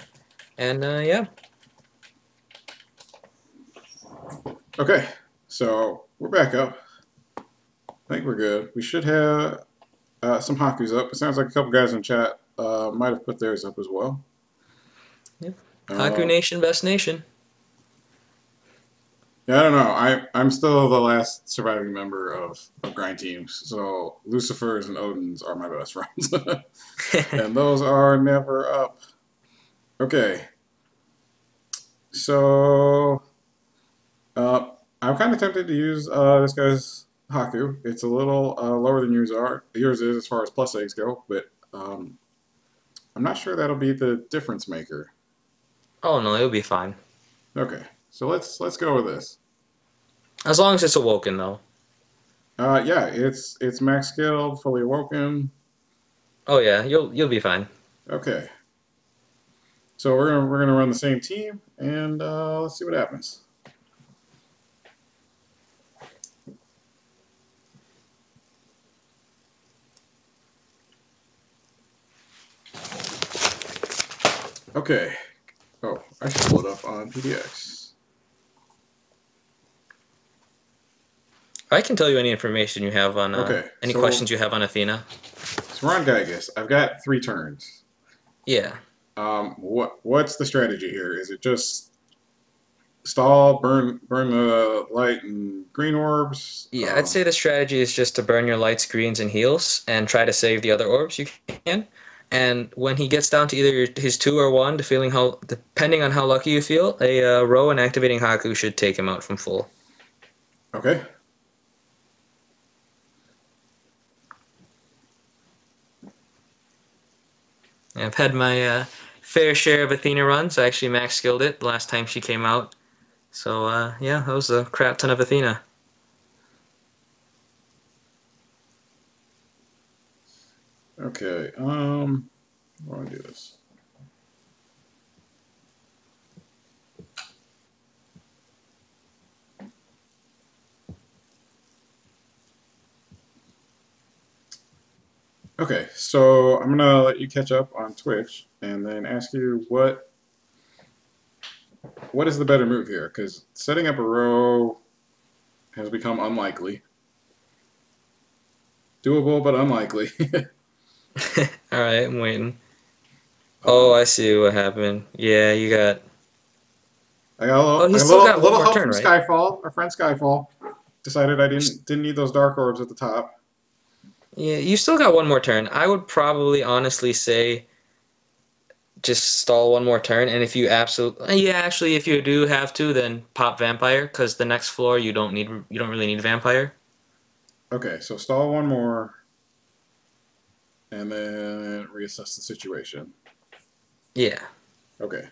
and yeah. Okay, so we're back up. I think we're good. We should have some Hakus up. It sounds like a couple guys in chat might have put theirs up as well. Yep. Haku Nation, best nation. Yeah, I don't know. I'm still the last surviving member of grind teams, so Lucifers and Odins are my best friends, and those are never up. Okay, so I'm kind of tempted to use this guy's Haku. It's a little lower than yours is as far as plus eggs go, but I'm not sure that'll be the difference maker. Oh no, it'll be fine. Okay, so let's go with this. As long as it's awoken though. Yeah, it's max skilled, fully awoken. Oh yeah, you'll be fine. Okay, so we're gonna run the same team, and let's see what happens. Okay. Oh, I should pull it up on PDX. I can tell you any information you have on any questions you have on Athena. So we're on Gygus. I've got 3 turns. Yeah. What's the strategy here? Is it just stall, burn the light and green orbs? Yeah, I'd say the strategy is just to burn your lights, greens, and heals, and try to save the other orbs you can. And when he gets down to either his 2 or 1, depending on how lucky you feel, a row and activating Haku should take him out from full. Okay. I've had my fair share of Athena runs. I actually max skilled it the last time she came out. So yeah, that was a crap ton of Athena. Okay. I want to do this. Okay, so I'm gonna let you catch up on Twitch and then ask you what is the better move here? Because setting up a row has become unlikely. Doable, but unlikely. All right, I'm waiting. Oh, I see what happened. Yeah, you got. I got a little help from Skyfall. Our friend Skyfall decided I didn't need those dark orbs at the top. Yeah, you still got one more turn. I would probably honestly say just stall one more turn, and if you actually, if you do have to, then pop Vampire, because the next floor you don't really need Vampire. Okay, so stall one more, and then reassess the situation. Yeah. Okay.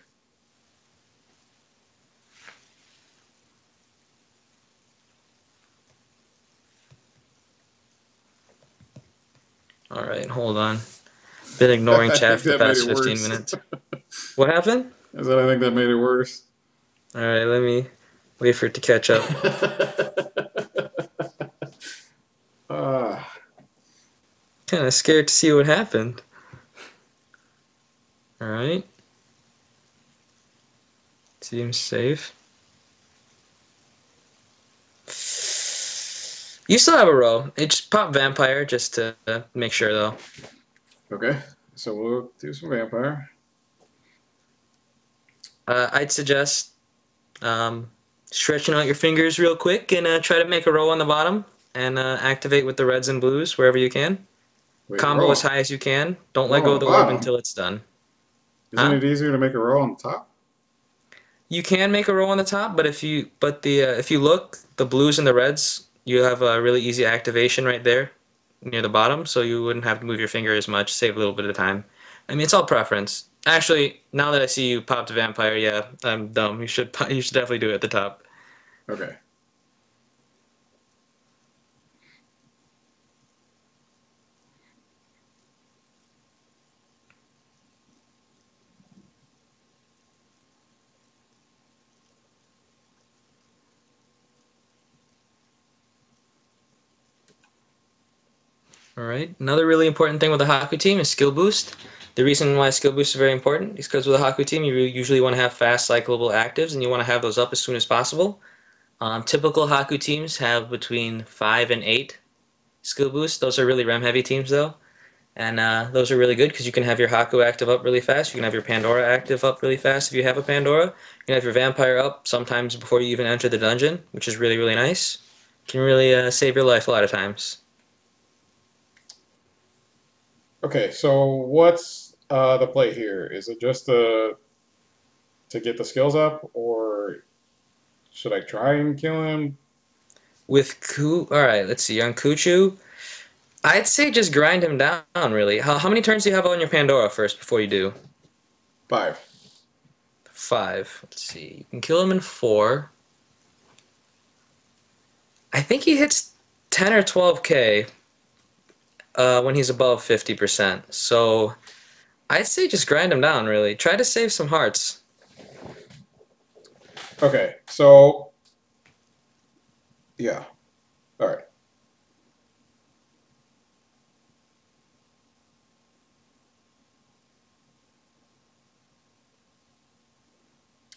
All right, hold on. Been ignoring chat for the past 15 minutes. What happened? I said I think that made it worse. All right, let me wait for it to catch up. Kind of scared to see what happened. All right. Seems safe. You still have a row. It's pop Vampire just to make sure, though. Okay, so we'll do some Vampire. I'd suggest stretching out your fingers real quick and try to make a row on the bottom and activate with the reds and blues wherever you can. Combo as high as you can. Don't let go of the orb until it's done. Isn't Huh? it easier to make a row on the top? You can make a row on the top, but if you look, the blues and the reds, you have a really easy activation right there near the bottom, so you wouldn't have to move your finger as much, save a little bit of time. I mean, it's all preference. Actually, now that I see you popped vampire, yeah, I'm dumb. You should definitely do it at the top. Okay. All right. Another really important thing with the Haku team is skill boost. The reason why skill boost is very important is because with a Haku team, you usually want to have fast cyclable actives, and you want to have those up as soon as possible. Typical Haku teams have between 5 and 8 skill boosts. Those are really rem heavy teams though, and those are really good because you can have your Haku active up really fast. You can have your Pandora active up really fast if you have a Pandora. You can have your Vampire up sometimes before you even enter the dungeon, which is really nice. Can really save your life a lot of times. Okay, so what's the play here? Is it just to get the skills up, or should I try and kill him? With Ku, all right, let's see. On Kuchu, I'd say just grind him down. Really, how many turns do you have on your Pandora first before you do? 5. 5. Let's see. You can kill him in 4. I think he hits 10 or 12k when he's above 50%. So I'd say just grind him down, really. Try to save some hearts. Okay, so yeah. All right.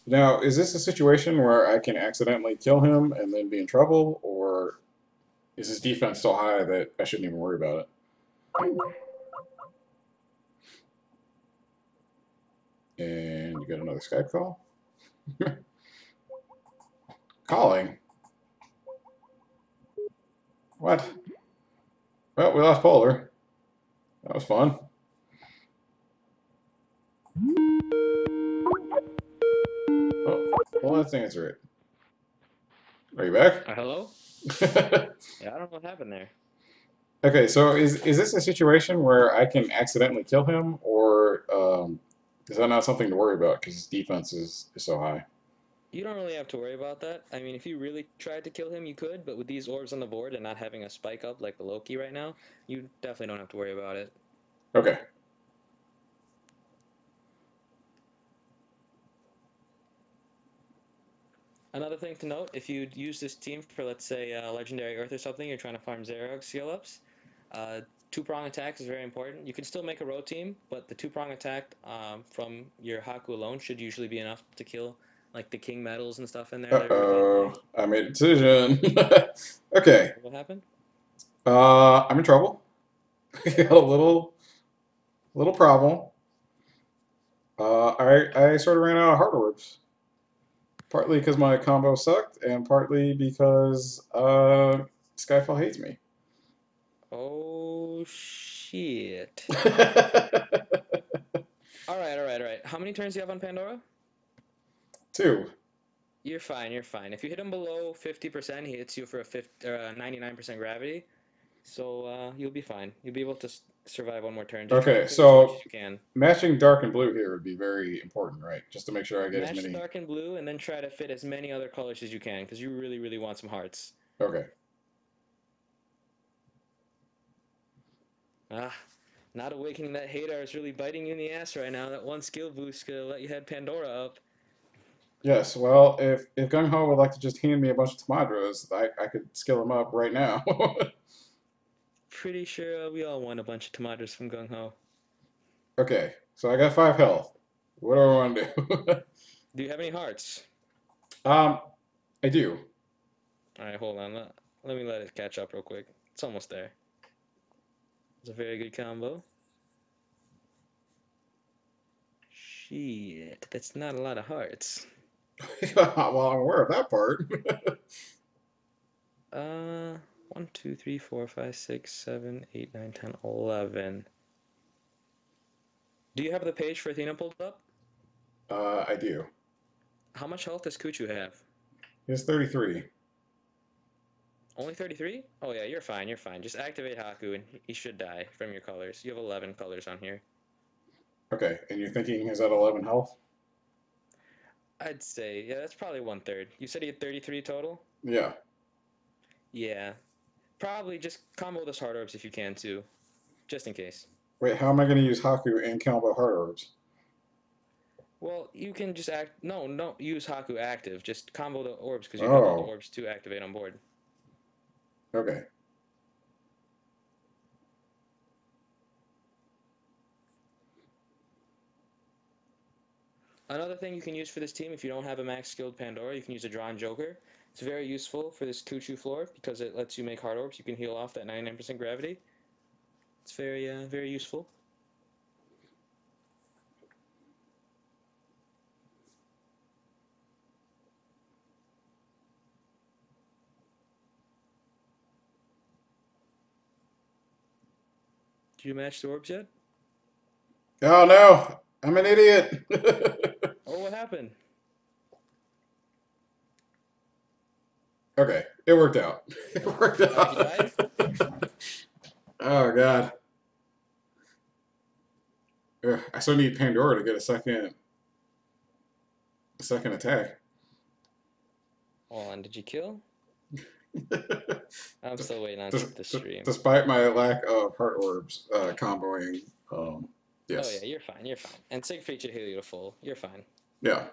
Now, is this a situation where I can accidentally kill him and then be in trouble, or is his defense so high that I shouldn't even worry about it? And you got another Skype call? Calling? What? Well, we lost Poulr. That was fun. Oh, well, let's answer it. Are you back? Hello? Yeah, I don't know what happened there. Okay, so is this a situation where I can accidentally kill him, or is that not something to worry about because his defense is so high? You don't really have to worry about that. I mean, if you really tried to kill him, you could, but with these orbs on the board and not having a spike up like the Loki right now, you definitely don't have to worry about it. Okay. Another thing to note, if you use this team for, let's say, Legendary Earth or something, you're trying to farm Zerog skill ups, uh, two-prong attack is very important. You can still make a row team, but the two-prong attack from your Haku alone should usually be enough to kill like the King medals and stuff in there. They're really Uh-oh. nice. I made a decision. Okay. What happened? I'm in trouble. Got a little problem. I sort of ran out of heart orbs. Partly because my combo sucked, and partly because Skyfall hates me. Oh, shit. All right. How many turns do you have on Pandora? 2. You're fine, you're fine. If you hit him below 50%, he hits you for a 99% gravity. So you'll be fine. You'll be able to survive one more turn. Just try Okay, and save as much as so you can. matching dark and blue here would be very important, right? Just to make sure I get as Match the many. dark and blue, and then try to fit as many other colors as you can, because you really want some hearts. Okay. Ah, not awakening that Hadar is really biting you in the ass right now. That one skill boost could let you head Pandora up. Yes, well, if Gung Ho would like to just hand me a bunch of Tomadros, I could skill him up right now. Pretty sure we all want a bunch of tomatoes from Gung Ho. Okay, so I got 5 health. What do I want to do? Do you have any hearts? um, I do. Alright, hold on. Let me let it catch up real quick. It's almost there. It's a very good combo. Shit, that's not a lot of hearts. Well, I'm aware of that part. 1, 2, 3, 4, 5, 6, 7, 8, 9, 10, 11. Do you have the page for Athena pulled up? I do. How much health does Kuchu have? He's 33. Only 33? Oh yeah, you're fine, you're fine. Just activate Haku and he should die from your colors. You have 11 colors on here. Okay, and you're thinking he's at 11 health? I'd say, yeah, that's probably 1/3. You said he had 33 total? Yeah. Yeah. Probably just combo those hard orbs if you can too, just in case. Wait, how am I going to use Haku and combo Heart Orbs? Well, you can just no, use Haku active. Just combo the orbs because you have all the Oh, orbs to activate on board. okay. Another thing you can use for this team, if you don't have a max skilled Pandora, you can use a Drawn Joker. It's very useful for this Kuchu floor because it lets you make hard orbs. You can heal off that 99% gravity. It's very useful. Did you match the orbs yet? Oh no, I'm an idiot. Oh, what happened? Okay, it worked out. It worked He died? out. Oh god. Ugh, I still need Pandora to get a second attack. Hold on, did you kill? I'm still waiting on the stream. Despite my lack of heart orbs comboing, Oh yeah, yes. you're fine, you're fine. And Siegfried should heal you to full. You're fine. Yeah.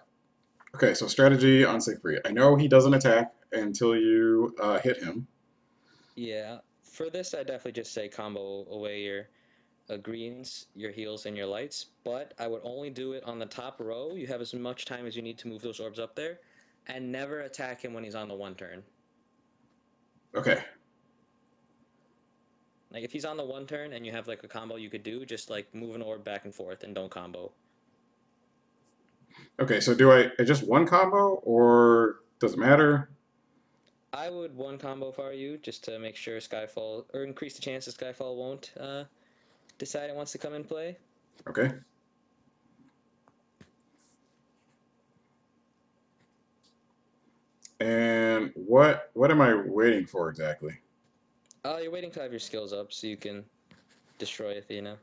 Okay, so strategy on Siegfried. I know he doesn't attack until you hit him. Yeah. For this, I definitely just say combo away your greens, your heals, and your lights. But I would only do it on the top row. You have as much time as you need to move those orbs up there, and never attack him when he's on the one turn. Okay. Like if he's on the one turn and you have like a combo you could do, just like move an orb back and forth and don't combo. Okay, so do I just one combo or does it matter? I would one combo for you just to make sure Skyfall or increase the chance that Skyfall won't decide it wants to come in play. Okay. And what am I waiting for exactly? You're waiting to have your skills up so you can destroy Athena.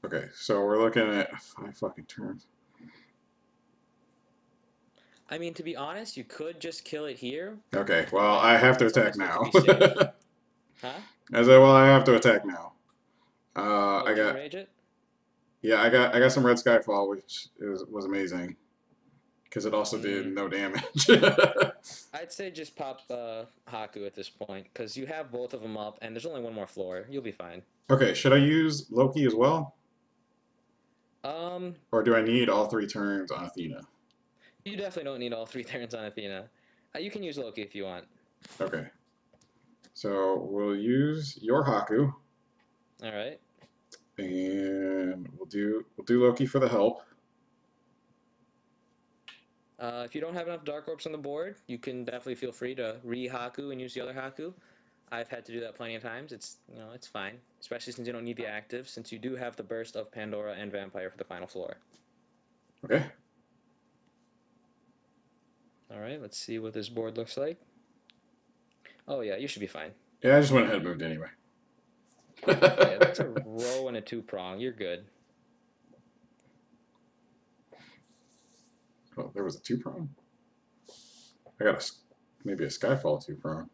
Okay, so we're looking at 5 fucking turns. I mean, to be honest, you could just kill it here, Okay, well but I have to it's attack almost good to now. be safe. Huh? I said, well I have to attack now. Oh, I did you got enrage it? yeah, I got some red skyfall, which was amazing because it also did Mm, no damage. I'd say just pop Haku at this point because you have both of them up, and there's only one more floor. You'll be fine. Okay, should I use Loki as well, Um, or do I need all 3 turns on Athena? you definitely don't need all three turns on Athena. You can use Loki if you want. Okay, so we'll use your Haku, All right. and we'll do Loki for the help. If you don't have enough Dark Orbs on the board, you can definitely feel free to re-Haku and use the other Haku. I've had to do that plenty of times. It's fine, especially since you don't need the active, since you do have the burst of Pandora and Vampire for the final floor. Okay. All right, let's see what this board looks like. Oh yeah, you should be fine. Yeah, I just went ahead and moved anyway. Yeah, that's a row and a two-prong. You're good. Oh, there was a 2-prong? I got maybe a Skyfall 2-prong.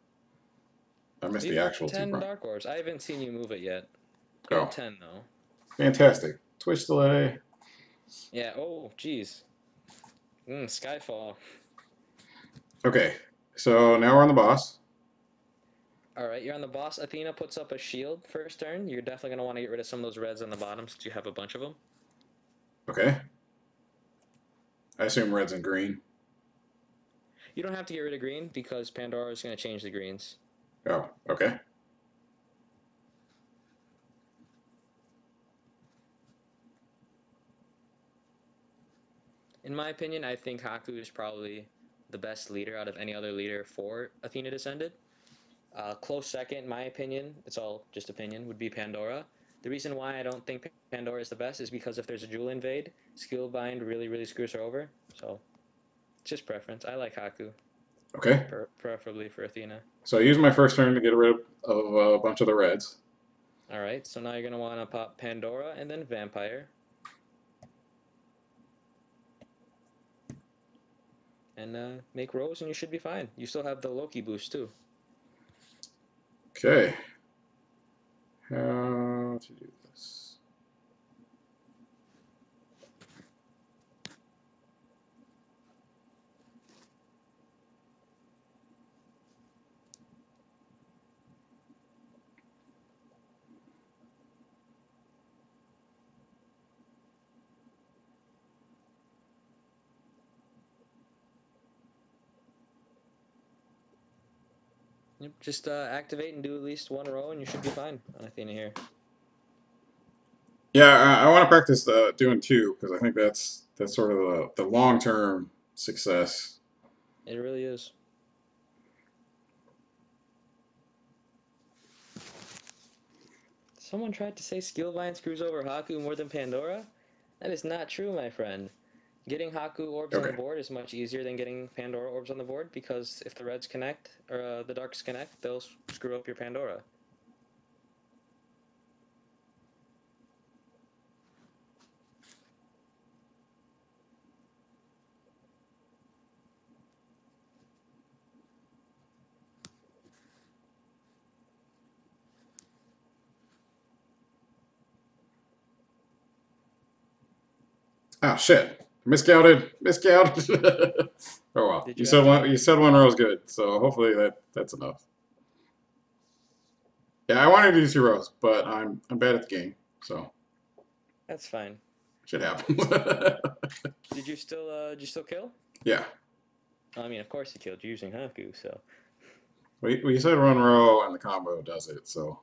I missed You the have actual 10 2-prong. Dark Orbs. I haven't seen you move it yet. You Oh, have 10 though. fantastic. Twitch delay. Yeah. Oh, geez. Skyfall. Okay, so now we're on the boss. All right, you're on the boss. Athena puts up a shield first turn. You're definitely going to want to get rid of some of those reds on the bottom since you have a bunch of them. Okay. I assume red's and green. You don't have to get rid of green because Pandora is going to change the greens. Oh, okay. In my opinion, I think Haku is probably the best leader out of any other leader for Athena Descended. Close second, in my opinion, it's all just opinion, would be Pandora. The reason why I don't think Pandora is the best is because if there's a Jewel Invade, Skill Bind really screws her over. So, it's just preference. I like Haku, Okay. preferably for Athena. So I use my first turn to get rid of a bunch of the reds. Alright, so now you're going to want to pop Pandora and then Vampire. And make Rose and you should be fine. You still have the Loki boost too. Okay. How to do this? Yep, just activate and do at least one row and you should be fine on Athena here. Yeah, I want to practice doing two because I think that's sort of the long term success. It really is. Someone tried to say Skill Bind screws over Haku more than Pandora? That is not true, my friend. Getting Haku orbs on the board is much easier than getting Pandora orbs on the board because if the reds connect, or the darks connect, they'll screw up your Pandora. Oh shit! Miscounted. Miscounted. Oh well. Did You you said activate? one. You said one row is good, so hopefully that's enough. Yeah, I wanted to do two rows, but I'm bad at the game, so That's fine. shit happens. Did you still kill? Yeah. I mean, of course you killed. You're using Haku, so We said one row and the combo does it, so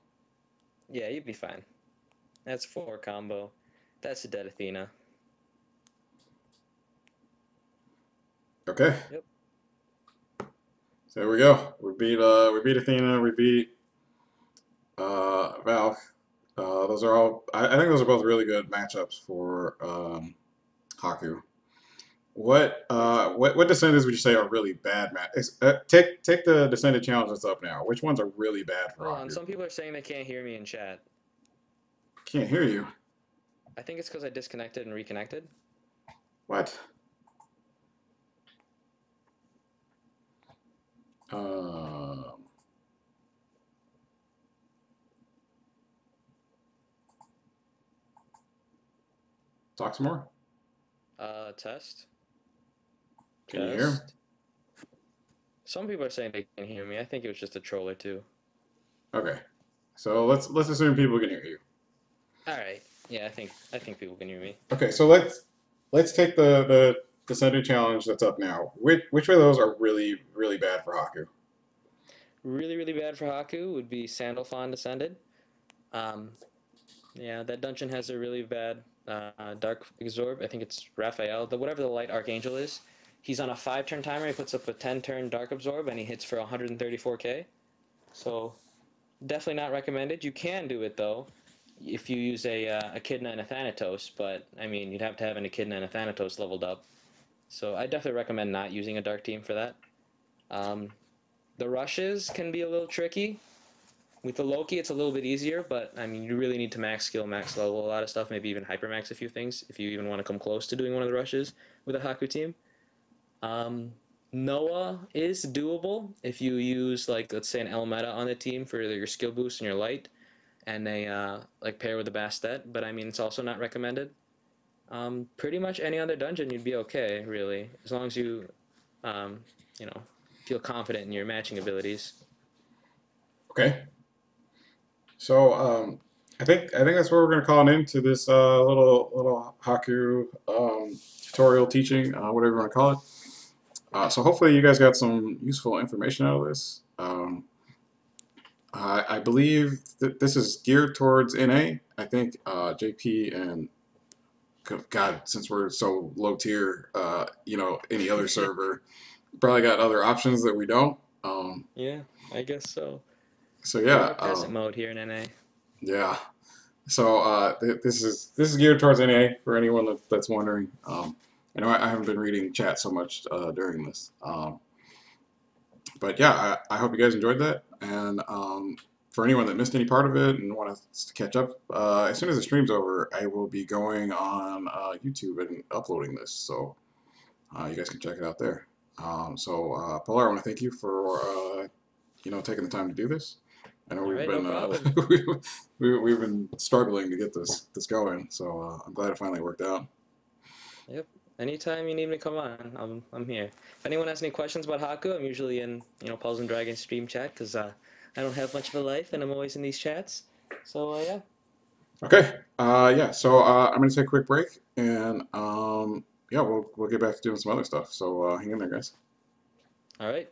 yeah, you'd be fine. That's 4 combo. That's a dead Athena. okay. Yep. So there we go. We beat Athena. We beat Valk. Those are all. I think those are both really good matchups for Haku. What descendants would you say are really bad match? Take the descendant challenge that's up now. Which ones are really bad for Hold on. Haku? Some people are saying they can't hear me in chat. Can't hear you. I think it's because I disconnected and reconnected. What? Um, talk some more. Test. Can you hear him? Test. Some people are saying they can hear me. I think it was just a troll or two. Okay. So let's assume people can hear you. All right. Yeah, I think people can hear me. Okay, so let's take the descendant challenge that's up now. Which of those are really bad for Haku? Really bad for Haku would be Sandalphon Descended. Yeah, that dungeon has a really bad Dark Absorb. I think it's Raphael. Whatever the Light Archangel is. He's on a 5-turn timer. He puts up a 10-turn Dark Absorb, and he hits for 134k. So, definitely not recommended. You can do it, though, if you use a Echidna and a Thanatos, but, I mean, you'd have to have an Echidna and a Thanatos leveled up. So, I definitely recommend not using a Dark Team for that. The rushes can be a little tricky. With the Loki, it's a little bit easier, but I mean, you really need to max skill, max level a lot of stuff, maybe even hypermax a few things if you even want to come close to doing one of the rushes with a Haku team. Noah is doable if you use, like, let's say an Elmeta on the team for your skill boost and your light, and they like pair with a Bastet, but I mean, it's also not recommended. Pretty much any other dungeon you'd be okay, really, as long as you, you know, feel confident in your matching abilities. Okay. So I think that's where we're gonna call it into this little Haku tutorial teaching, whatever you want to call it. So hopefully you guys got some useful information out of this. I believe that this is geared towards NA. I think JP and God, since we're so low tier, any other server probably got other options that we don't. Yeah, I guess so. So We yeah, are peasant mode here in NA. yeah. So this is geared towards NA for anyone that's wondering. I know I haven't been reading chat so much during this, but yeah, I hope you guys enjoyed that. And for anyone that missed any part of it and want us to catch up, as soon as the stream's over, I will be going on YouTube and uploading this, so you guys can check it out there. Poulr, I want to thank you for taking the time to do this. I know All we've right, no been problem. we've been struggling to get this going, so I'm glad it finally worked out. Yep. Anytime you need me, come on. I'm here. If anyone has any questions about Haku, I'm usually in Puzzle and Dragons stream chat because I don't have much of a life and I'm always in these chats. So yeah. Okay, yeah. So I'm gonna take a quick break, and yeah, we'll get back to doing some other stuff. So hang in there, guys. All right.